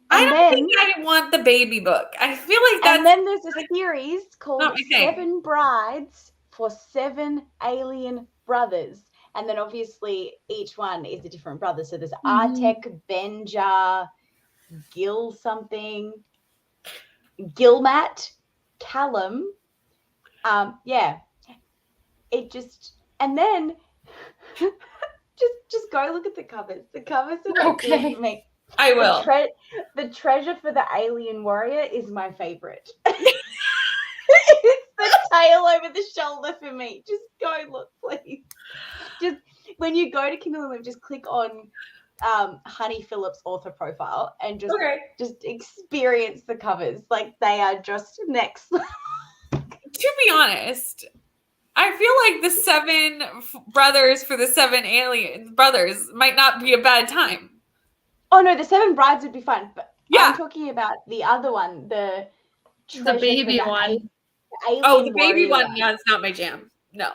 Speaker 1: I don't think I want the baby book. I feel like that's...
Speaker 2: And then there's a series called
Speaker 1: okay.
Speaker 2: 7 Brides for 7 Alien Brothers. And then obviously each one is a different brother. So there's Artek, Benja, Gil something, Gilmat, Callum. It just, and then just go look at the covers. The covers are okay. Me.
Speaker 1: I will.
Speaker 2: The treasure for the Alien Warrior is my favorite. It's the tail over the shoulder for me. Just go look, please. Just when you go to Kindle Unlimited, just click on Honey Phillips author profile and just experience the covers. Like, they are just next.
Speaker 1: To be honest, I feel like the 7 brothers for the 7 alien brothers might not be a bad time.
Speaker 2: Oh no, the 7 Brides would be fun, but I'm talking about the other one, the
Speaker 3: baby one.
Speaker 1: The baby one. Yeah, it's not my jam. No.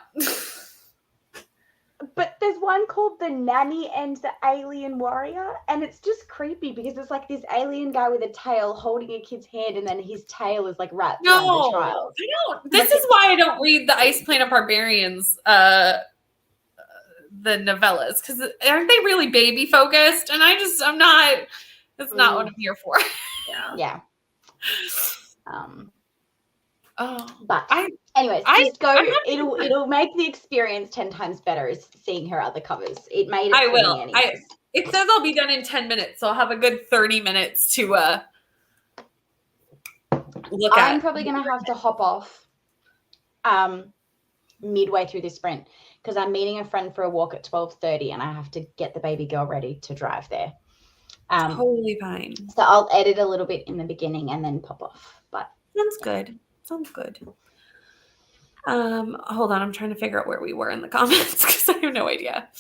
Speaker 2: But there's one called The Nanny and the Alien Warrior, and it's just creepy because it's like this alien guy with a tail holding a kid's hand, and then his tail is like wrapped around the child.
Speaker 1: I don't. This is why I don't read the Ice Planet Barbarians, the novellas, because aren't they really baby focused? And I'm not. That's not what I'm here for.
Speaker 2: Yeah.
Speaker 1: But
Speaker 2: anyways, just go. It'll make the experience 10 times better is seeing her other covers. It made it.
Speaker 1: I will.
Speaker 2: Anyways.
Speaker 1: It says I'll be done in 10 minutes, so I'll have a good 30 minutes to look at.
Speaker 2: I'm probably gonna have to hop off midway through this sprint because I'm meeting a friend for a walk at 12:30, and I have to get the baby girl ready to drive there.
Speaker 1: Totally fine.
Speaker 2: So I'll edit a little bit in the beginning and then pop off. But
Speaker 1: sounds good. Hold on, I'm trying to figure out where we were in the comments because I have no idea.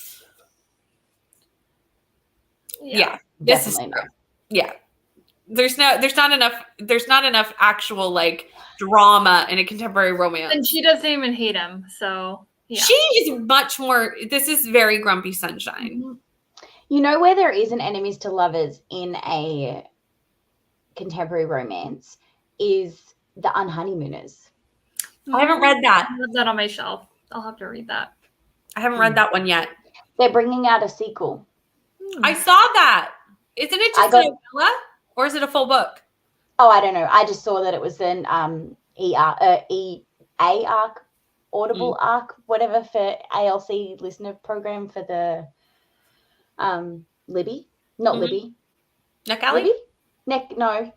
Speaker 1: Yeah, this is true. Yeah. There's not enough actual like drama in a contemporary romance.
Speaker 3: And she doesn't even hate him, so yeah.
Speaker 1: She is much more. This is very Grumpy Sunshine.
Speaker 2: You know where there is an enemies to lovers in a contemporary romance is the Unhoneymooners.
Speaker 1: I haven't read that.
Speaker 3: I have that on my shelf. I'll have to read that.
Speaker 1: I haven't read that one yet.
Speaker 2: They're bringing out a sequel.
Speaker 1: I saw that. Isn't it just a novella or is it a full book?
Speaker 2: Oh, I don't know. I just saw that it was an EA arc, Audible arc, whatever, for ALC listener program for the Libby. Not Libby.
Speaker 1: Neck Alley?
Speaker 2: Libby? No.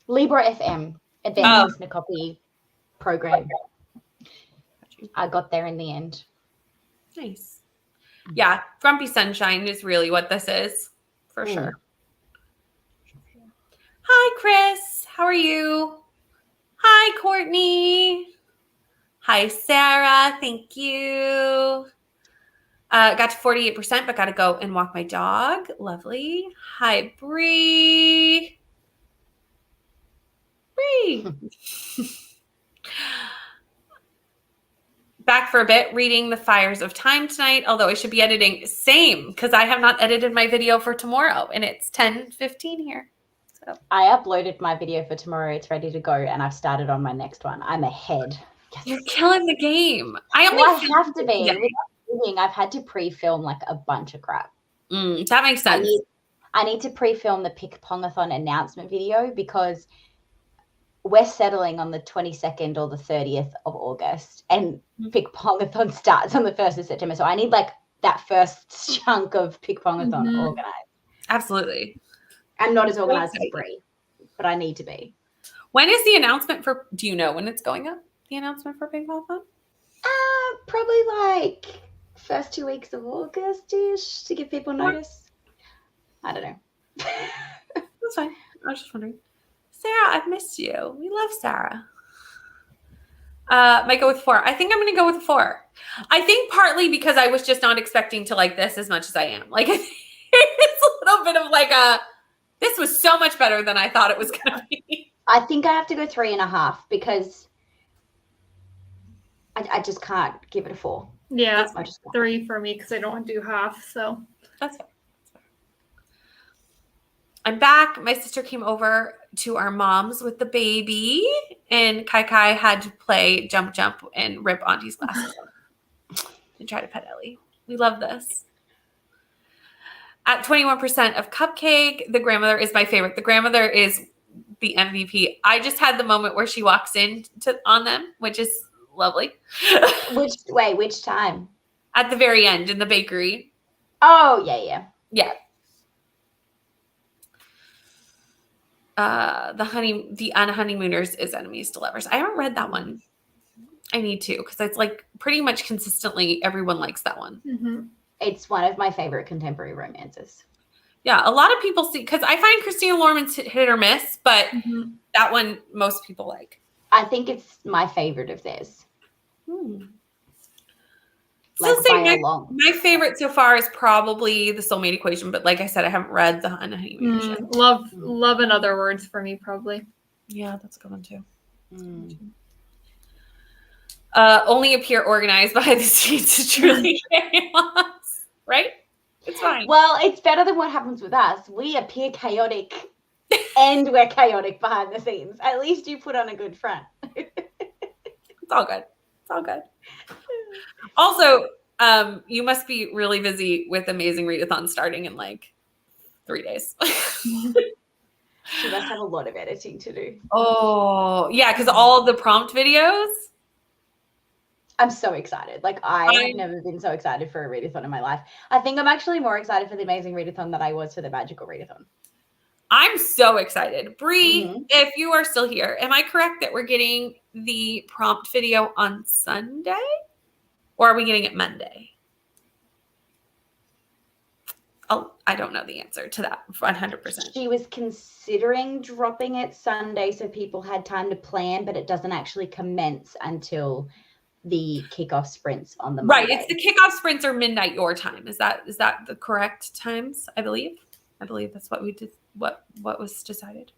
Speaker 2: Libra FM, Advanced Listener Copy program. I got there in the end.
Speaker 1: Nice. Yeah, Grumpy Sunshine is really what this is, for sure. Hi, Chris. How are you? Hi, Courtney. Hi, Sarah. Thank you. Got to 48%, but got to go and walk my dog. Lovely. Hi, Bree. Back for a bit, reading The Fires of Time tonight, although I should be editing. Same, because I have not edited my video for tomorrow, and it's 10:15 here. So.
Speaker 2: I uploaded my video for tomorrow. It's ready to go, and I've started on my next one. I'm ahead.
Speaker 1: Yes. You're killing the game. I
Speaker 2: have to be. I've had to pre-film like a bunch of crap.
Speaker 1: That makes sense.
Speaker 2: I need to pre-film the Pick Pongathon announcement video because we're settling on the 22nd or the 30th of August, and Pick Pongathon starts on the 1st of September. So I need like that first chunk of Pick Pongathon organized.
Speaker 1: Absolutely.
Speaker 2: I'm not as organized as Brie, but I need to be.
Speaker 1: When is the announcement for? Do you know when it's going up? The announcement for Pick Pongathon?
Speaker 2: Probably like first 2 weeks of August-ish to give people notice. I don't know.
Speaker 1: That's fine. I was just wondering. Sarah, I've missed you. We love Sarah. Might go with 4. I think I'm going to go with 4. I think partly because I was just not expecting to like this as much as I am. Like, it's a little bit of like this was so much better than I thought it was going to be.
Speaker 2: I think I have to go 3.5 because I just can't give it a 4.
Speaker 3: Yeah, 3 for me because I don't do half. So
Speaker 1: that's fine. I'm back. My sister came over to our mom's with the baby, and Kai had to play jump and rip Auntie's glasses and try to pet Ellie. We love this. At 21% of Cupcake, the grandmother is my favorite. The grandmother is the MVP. I just had the moment where she walks in on them, which is lovely.
Speaker 2: Which time?
Speaker 1: At the very end in the bakery.
Speaker 2: Oh, yeah.
Speaker 1: Yeah. The Unhoneymooners is enemies to lovers. I haven't read that one. I need to because it's like pretty much consistently everyone likes that one.
Speaker 2: Mm-hmm. It's one of my favorite contemporary romances.
Speaker 1: Yeah, a lot of people see because I find Christina Lorman's hit or miss, but that one most people like.
Speaker 2: I think it's my favorite of theirs.
Speaker 1: Like my favorite so far is probably The Soulmate Equation, but like I said, I haven't read The Unhoneymooners yet.
Speaker 3: Love in Other Words for me, probably.
Speaker 1: Yeah, that's a good one too. Only appear organized behind the scenes is truly chaos, right? It's fine.
Speaker 2: Well, it's better than what happens with us. We appear chaotic and we're chaotic behind the scenes. At least you put on a good front.
Speaker 1: It's all good. It's all good. Also, you must be really busy with Amazing Readathon starting in like 3 days.
Speaker 2: She must have a lot of editing to do.
Speaker 1: Oh, yeah, because all of the prompt videos.
Speaker 2: I'm so excited. Like, I have never been so excited for a readathon in my life. I think I'm actually more excited for the Amazing Readathon than I was for the Magical Readathon.
Speaker 1: I'm so excited. Brie, if you are still here, am I correct that we're getting the prompt video on Sunday? Or are we getting it Monday? I don't know the answer to that 100%.
Speaker 2: She was considering dropping it Sunday so people had time to plan, but it doesn't actually commence until the kickoff sprints on the Monday.
Speaker 1: Right. It's the kickoff sprints are midnight your time. Is that the correct times? I believe that's what we did. What was decided?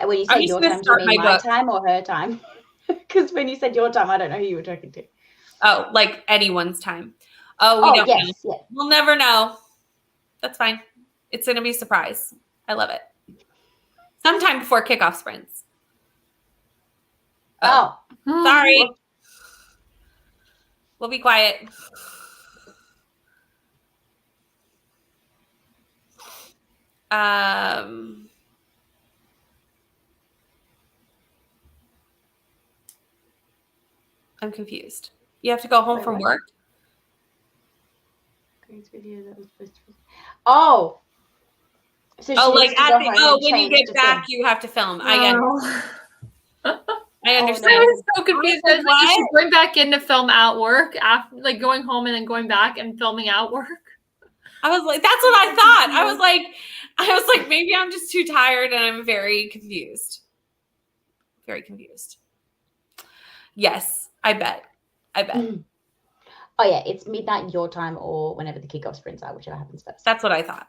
Speaker 2: When you say your time, do you mean my time or her time? Because when you said your time, I don't know who you were talking to.
Speaker 1: Oh, like anyone's time. Oh, we don't know.
Speaker 2: Yeah.
Speaker 1: We'll never know. That's fine. It's going to be a surprise. I love it. Sometime before kickoff sprints. Oh. Sorry. We'll be quiet. I'm confused. You have to go home from work?
Speaker 2: Oh.
Speaker 1: So like when you get back, you have to film. I understand. I was so confused.
Speaker 3: She's going back in to film at work after, like going home and then going back and filming at work.
Speaker 1: I was like, that's what I thought. I was like, maybe I'm just too tired and I'm very confused. Very confused. Yes, I bet.
Speaker 2: Oh yeah, it's midnight your time or whenever the kickoff sprints are, whichever happens first.
Speaker 1: That's what I thought.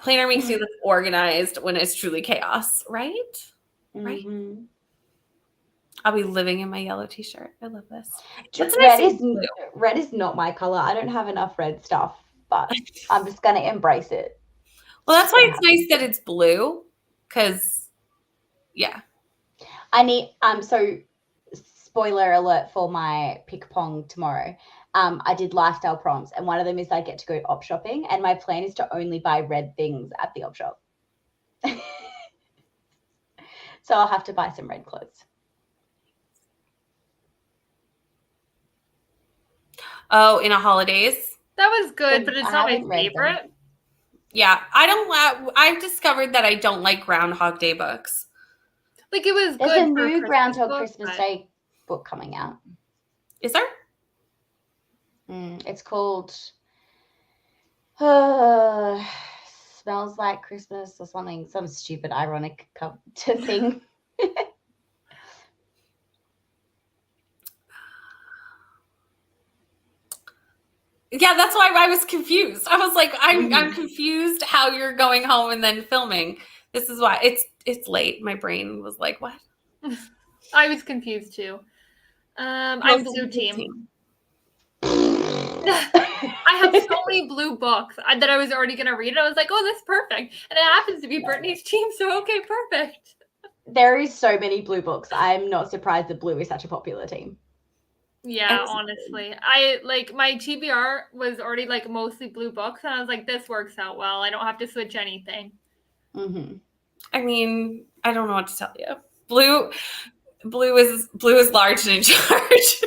Speaker 1: Planner makes you look organized when it's truly chaos, right? Right. I'll be living in my yellow t-shirt. I love this.
Speaker 2: Red is not my color. I don't have enough red stuff, but I'm just gonna embrace it.
Speaker 1: Well, that's why it's nice that it's blue, because, yeah.
Speaker 2: I need, so spoiler alert for my pick pong tomorrow. I did lifestyle prompts, and one of them is I get to go op shopping, and my plan is to only buy red things at the op shop. So I'll have to buy some red clothes.
Speaker 1: Oh, in a holidays?
Speaker 3: That was good, but it's not my favorite.
Speaker 1: Yeah, I've discovered that I don't like Groundhog Day books.
Speaker 3: Like, it was
Speaker 2: There's
Speaker 3: good.
Speaker 2: a new Groundhog Christmas Day book coming out.
Speaker 1: Is there?
Speaker 2: It's called Smells Like Christmas or something, some stupid ironic thing.
Speaker 1: Yeah, that's why I was confused. I was like, I'm confused how you're going home and then filming. This is why it's late. My brain was like, what?
Speaker 3: I was confused too. I'm blue team. I have so many blue books that I was already gonna read. I was like, oh, that's perfect. And it happens to be Brittany's team, so okay, perfect.
Speaker 2: There is so many blue books. I'm not surprised that blue is such a popular team.
Speaker 3: Yeah, honestly. I like my TBR was already like mostly blue books, and I was like, this works out well. I don't have to switch anything.
Speaker 1: I mean, I don't know what to tell you. Blue is large and in charge.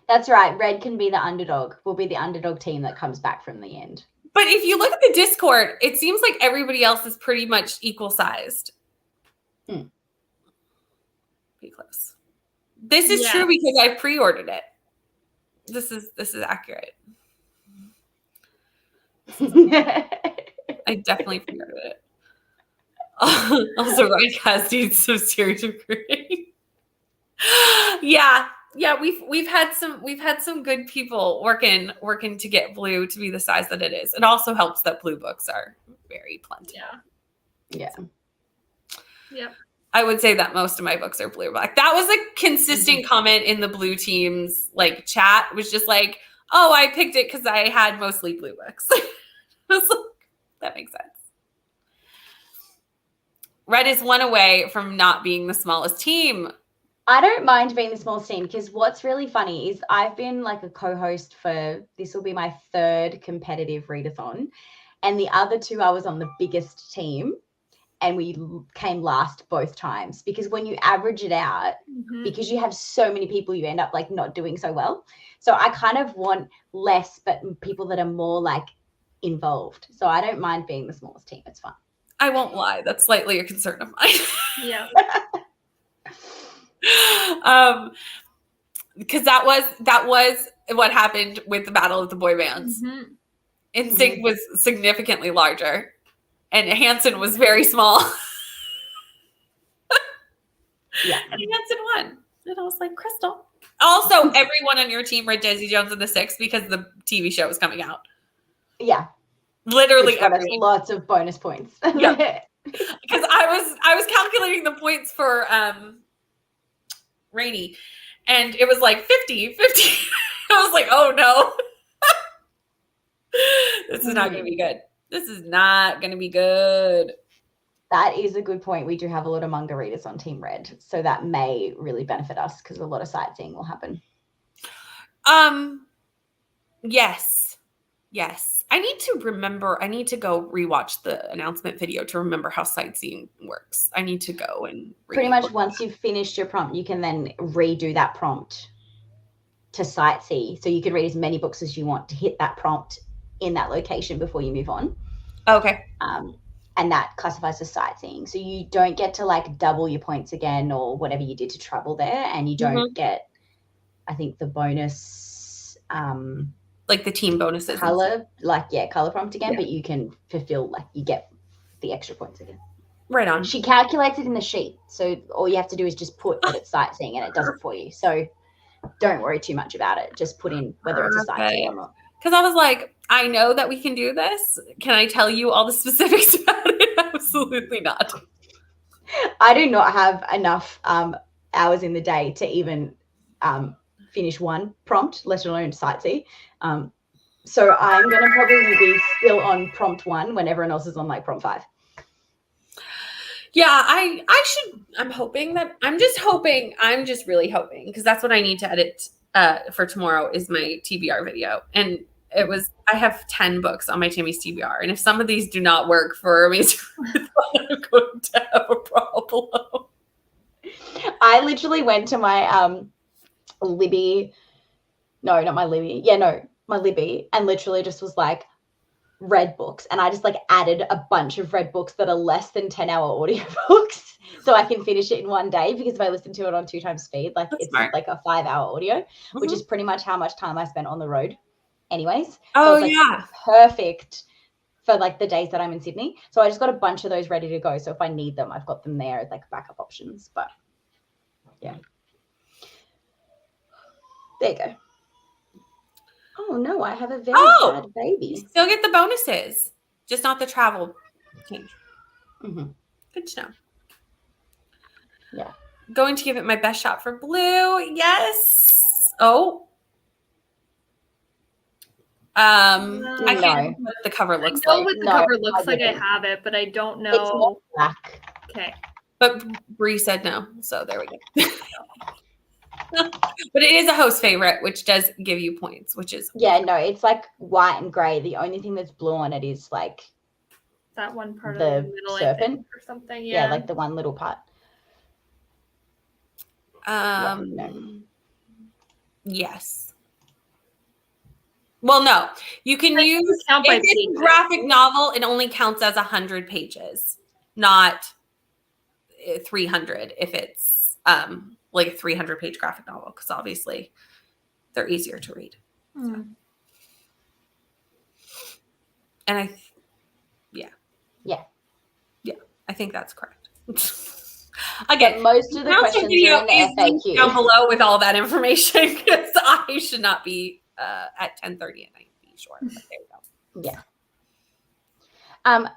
Speaker 2: That's right. Red can be the underdog. We'll be the underdog team that comes back from the end.
Speaker 1: But if you look at the Discord, it seems like everybody else is pretty much equal sized. Pretty close. This is true because I pre-ordered it. This is accurate. I definitely pre-ordered it. Also, Ryan Cass needs some serious recruiting. Yeah, we've had some good people working to get blue to be the size that it is. It also helps that blue books are very plenty.
Speaker 2: Yeah.
Speaker 3: Yep.
Speaker 1: I would say that most of my books are blue or black. That was a consistent comment in the blue team's like chat. Was just like, oh, I picked it because I had mostly blue books. That makes sense. Red is one away from not being the smallest team.
Speaker 2: I don't mind being the smallest team because what's really funny is I've been like a co-host for, this will be my 3rd competitive readathon, and the other 2 I was on the biggest team and we came last both times, because when you average it out, because you have so many people, you end up like not doing so well. So I kind of want less, but people that are more like involved. So I don't mind being the smallest team. It's fun.
Speaker 1: I won't lie. That's slightly a concern of mine.
Speaker 3: Yeah.
Speaker 1: Because that was what happened with the Battle of the Boy Bands. Instinct was significantly larger, and Hanson was very small.
Speaker 2: Yeah,
Speaker 1: and Hanson won. And I was like, Crystal. Also, everyone on your team read Daisy Jones and the Six because the TV show was coming out.
Speaker 2: Yeah,
Speaker 1: literally
Speaker 2: lots of bonus points.
Speaker 1: Yeah, because I was calculating the points for Rainy, and it was like 50. I was like, oh no. This is not going to be good. This is not going to be good.
Speaker 2: That is a good point. We do have a lot of manga readers on Team Red, so that may really benefit us because a lot of sightseeing will happen.
Speaker 1: Yes. I need to go rewatch the announcement video to remember how sightseeing works. I need to go and
Speaker 2: pretty much once you've finished your prompt, you can then redo that prompt to sightsee. So you can read as many books as you want to hit that prompt in that location before you move on.
Speaker 1: Okay.
Speaker 2: And that classifies as sightseeing. So you don't get to like double your points again or whatever you did to travel there. And you don't get, I think, the bonus,
Speaker 1: like the team bonuses.
Speaker 2: Color prompt again, but you can fulfill, like you get the extra points again.
Speaker 1: Right on.
Speaker 2: She calculates it in the sheet. So all you have to do is just put that it's sightseeing and it does it for you. So don't worry too much about it. Just put in whether it's a sightseeing or not.
Speaker 1: Because I was like, I know that we can do this. Can I tell you all the specifics about it? Absolutely not.
Speaker 2: I do not have enough hours in the day to even finish one prompt, let alone sightsee. So I'm going to probably be still on prompt 1 when everyone else is on like prompt 5.
Speaker 1: Yeah, I'm just really hoping, because that's what I need to edit for tomorrow is my TBR video. And I have 10 books on my Timmy's TBR. And if some of these do not work for me, I'm going to have a problem.
Speaker 2: I literally went to my Libby. No, not my Libby. Yeah, no, my Libby. And literally just was like, read books. And I just like added a bunch of read books that are less than 10-hour audiobooks so I can finish it in one day, because if I listen to it on 2 times speed, like it's like a 5-hour audio, which is pretty much how much time I spent on the road anyways.
Speaker 1: Oh,
Speaker 2: so it's like perfect for like the days that I'm in Sydney. So I just got a bunch of those ready to go. So if I need them, I've got them there as like backup options. But yeah. There you go. Oh no, I have a very sad baby.
Speaker 1: You still get the bonuses, just not the travel change. Good to know.
Speaker 2: Yeah.
Speaker 1: Going to give it my best shot for blue. Yes. Oh. I can't know what the cover looks like.
Speaker 3: I know what the cover looks like. I have it, but I don't know.
Speaker 2: It's not black.
Speaker 3: Okay.
Speaker 1: But Bree said no, so there we go. But it is a host favorite, which does give you points, which is
Speaker 2: no, it's like white and gray. The only thing that's blue on it is like
Speaker 3: that one part
Speaker 2: the
Speaker 3: of the middle,
Speaker 2: serpent
Speaker 3: or something.
Speaker 2: Yeah, like the one little part.
Speaker 1: Yes. Well, no, you can use if it's a graphic novel, it only counts as 100 pages, not 300 if it's like a 300-page graphic novel, because obviously they're easier to read. So. And I think that's correct. Again,
Speaker 2: most of the questions are in the FAQ
Speaker 1: down below with all that information, because I should not be at 10:30 at night. Be sure. But there we go.
Speaker 2: Yeah.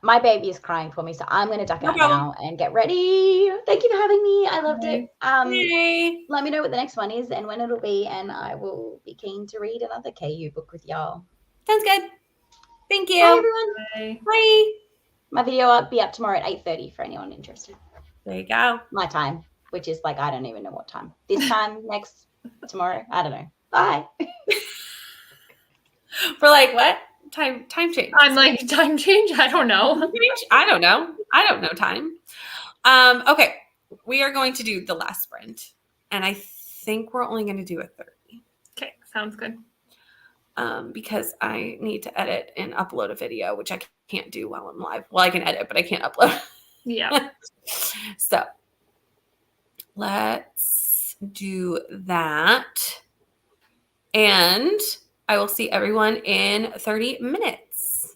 Speaker 2: My baby is crying for me, so I'm going to duck out now and get ready. Thank you for having me. I loved it. Let me know what the next one is and when it'll be, and I will be keen to read another KU book with y'all.
Speaker 1: Sounds good. Thank you.
Speaker 2: Bye, everyone.
Speaker 1: Bye.
Speaker 2: My video will be up tomorrow at 8:30 for anyone interested.
Speaker 1: There you go.
Speaker 2: My time, which is like, I don't even know what time. This time, next, tomorrow, I don't know. Bye.
Speaker 1: We're like, what? Time change.
Speaker 3: I'm like, time change? I don't know.
Speaker 1: I don't know time. Okay. We are going to do the last sprint. And I think we're only going to do a 30.
Speaker 3: Okay. Sounds good.
Speaker 1: Because I need to edit and upload a video, which I can't do while I'm live. Well, I can edit, but I can't upload.
Speaker 3: Yeah.
Speaker 1: So let's do that. And I will see everyone in 30 minutes.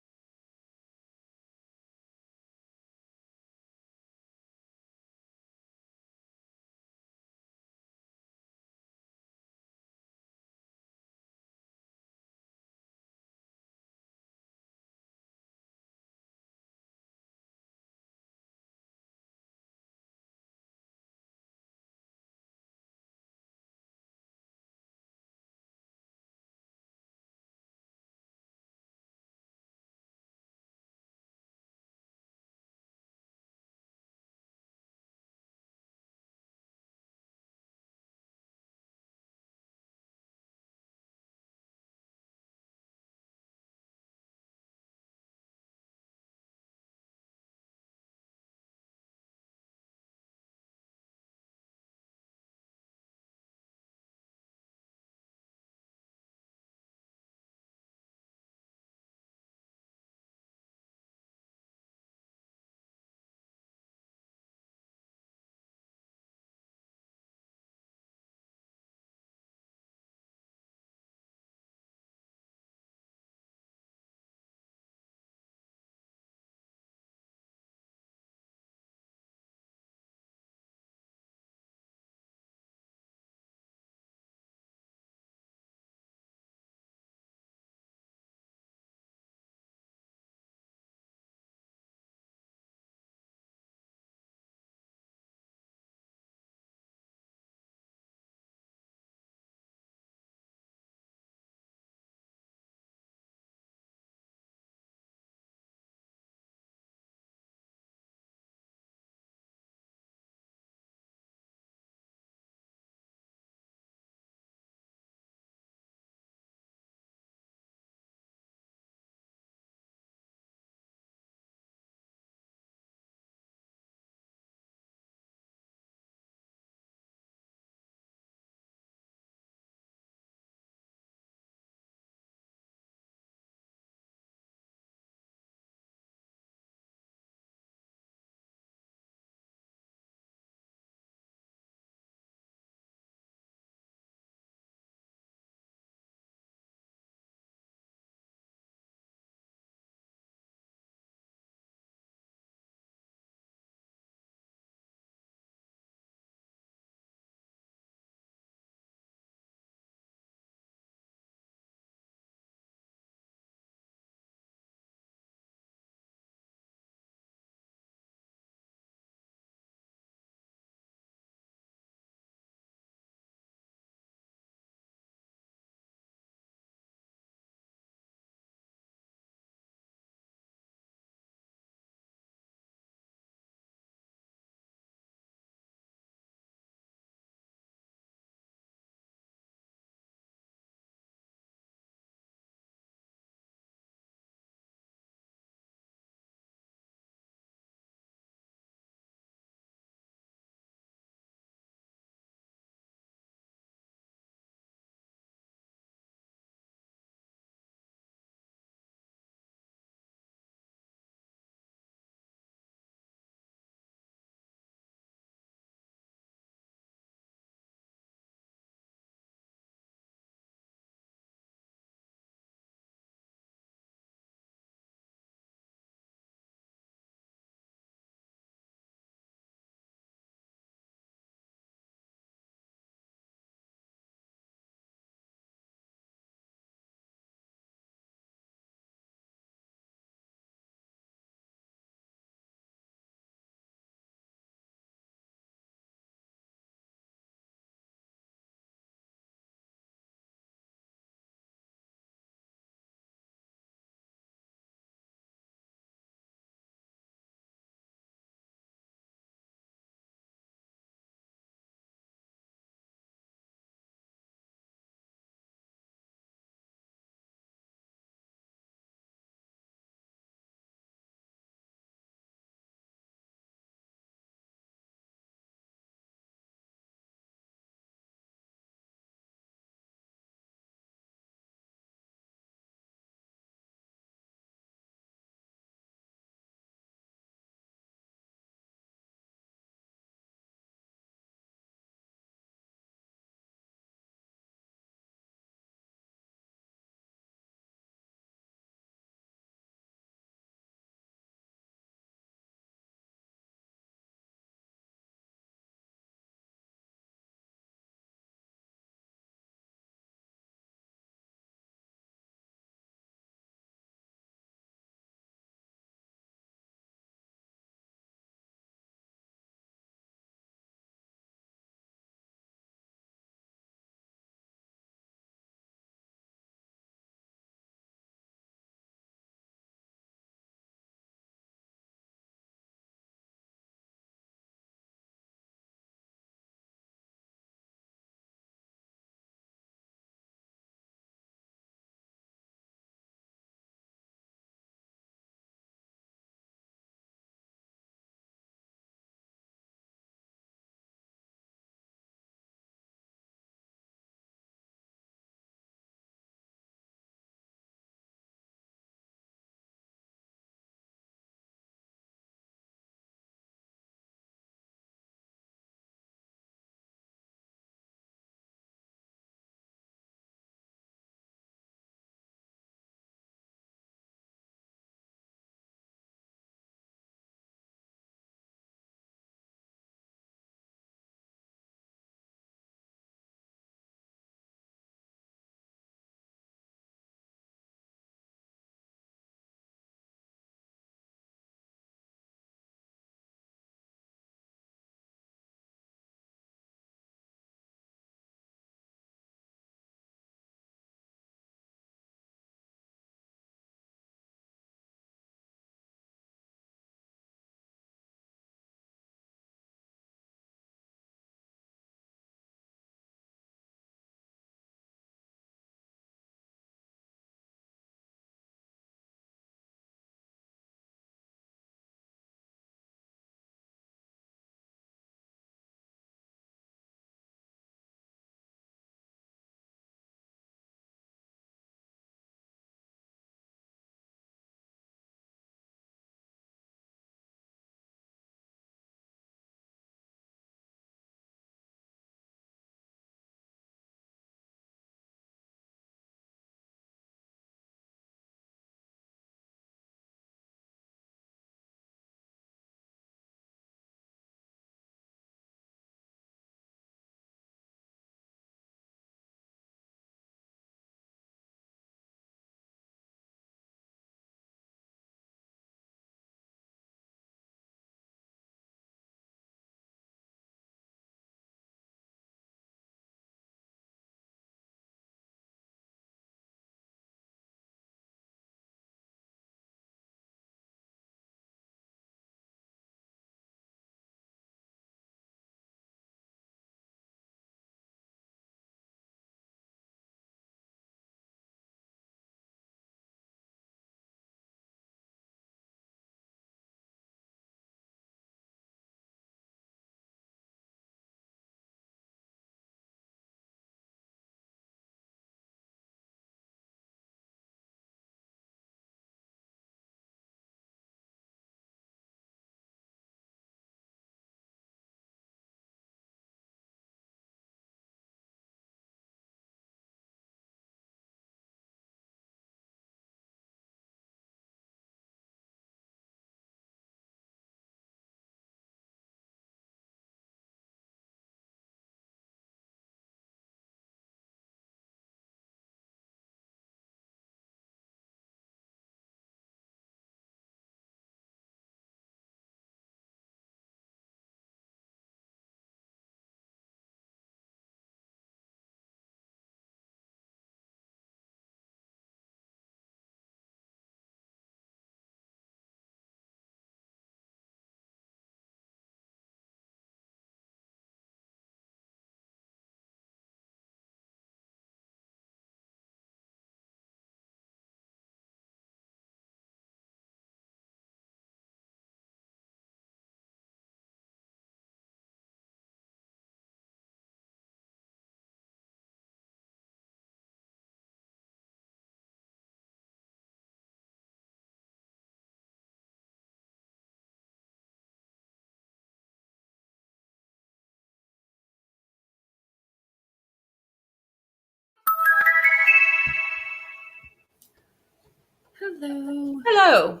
Speaker 1: Hello.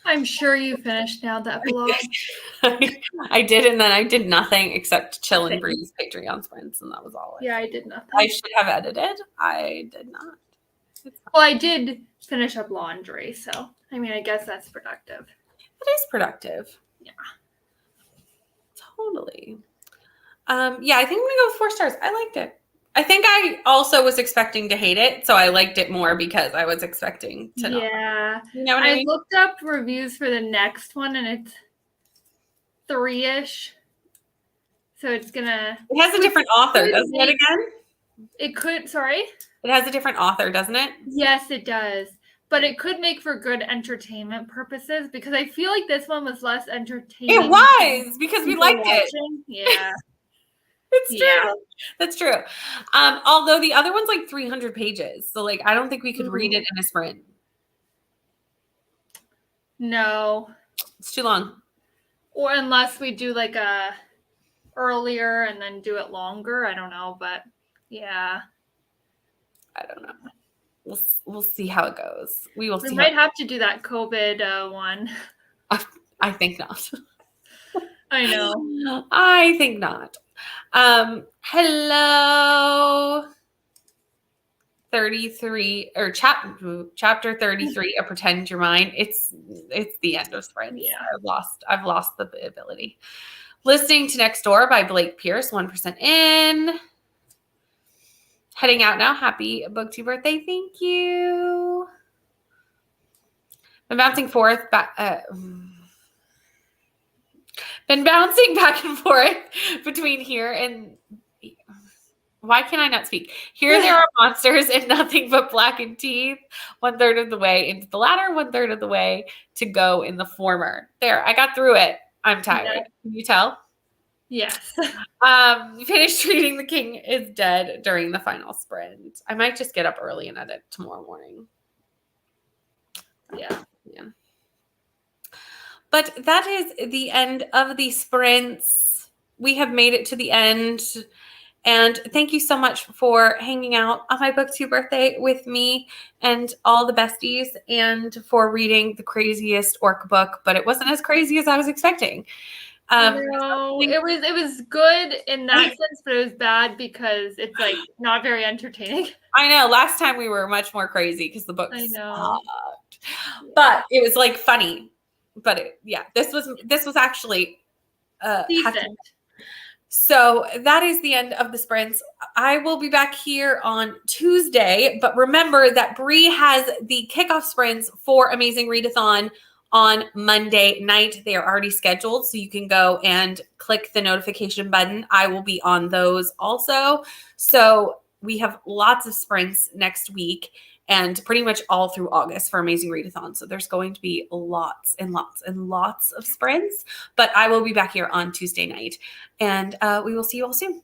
Speaker 3: I'm sure you finished now that vlog.
Speaker 1: I did, and then I did nothing except chill and breeze Patreon sprints, and that was all.
Speaker 3: I did nothing.
Speaker 1: I should have edited. I did not.
Speaker 3: Well, I did finish up laundry, so I mean, I guess that's productive.
Speaker 1: It is productive.
Speaker 3: Yeah.
Speaker 1: Totally. Yeah, I think I'm gonna go with 4 stars. I liked it. I think I also was expecting to hate it, so I liked it more because I was expecting to not.
Speaker 3: Yeah.
Speaker 1: You know what I mean?
Speaker 3: looked up reviews for the next one, and it's 3-ish. So it's gonna.
Speaker 1: It has a different author, doesn't it? Again.
Speaker 3: It could. Sorry.
Speaker 1: It has a different author, doesn't it?
Speaker 3: Yes, it does. But it could make for good entertainment purposes because I feel like this one was less entertaining.
Speaker 1: It was because we liked it.
Speaker 3: Yeah.
Speaker 1: It's true. That's true. Although the other one's like 300 pages. So like I don't think we could read it in a sprint.
Speaker 3: No.
Speaker 1: It's too long.
Speaker 3: Or unless we do like a earlier and then do it longer. I don't know, but yeah.
Speaker 1: I don't know. We'll see how it goes. We will see.
Speaker 3: We might have to do that COVID one.
Speaker 1: I think not.
Speaker 3: I know.
Speaker 1: I think not. Hello. 33 or chapter 33, A Pretend You're Mine. It's the end of spring.
Speaker 3: Yeah.
Speaker 1: I've lost the ability. Listening to Next Door by Blake Pierce, 1% in. Heading out now. Happy Booktube birthday. Thank you. Been bouncing back and forth between here and why can I not speak? Here there are monsters and nothing but blackened teeth. 1/3 of the way into the latter, 1/3 of the way to go in the former. There, I got through it. I'm tired.
Speaker 3: Yeah.
Speaker 1: Can you tell?
Speaker 3: Yes.
Speaker 1: Finished reading The King is Dead during the final sprint. I might just get up early and edit tomorrow morning.
Speaker 3: Yeah.
Speaker 1: But that is the end of the sprints. We have made it to the end. And thank you so much for hanging out on my Booktube birthday with me and all the besties and for reading the craziest orc book, but it wasn't as crazy as I was expecting.
Speaker 3: No, it was good in that sense, but it was bad because it's like not very entertaining.
Speaker 1: I know. Last time we were much more crazy because the book sucked. But it was like funny. But this was actually
Speaker 3: decent.
Speaker 1: So that is the end of the sprints. I will be back here on Tuesday, but remember that Bree has the kickoff sprints for Amazing Readathon on Monday night. They are already scheduled, so you can go and click the notification button. I will be on those also. So we have lots of sprints next week and pretty much all through August for Amazing Readathon. So there's going to be lots and lots and lots of sprints, but I will be back here on Tuesday night, and we will see you all soon.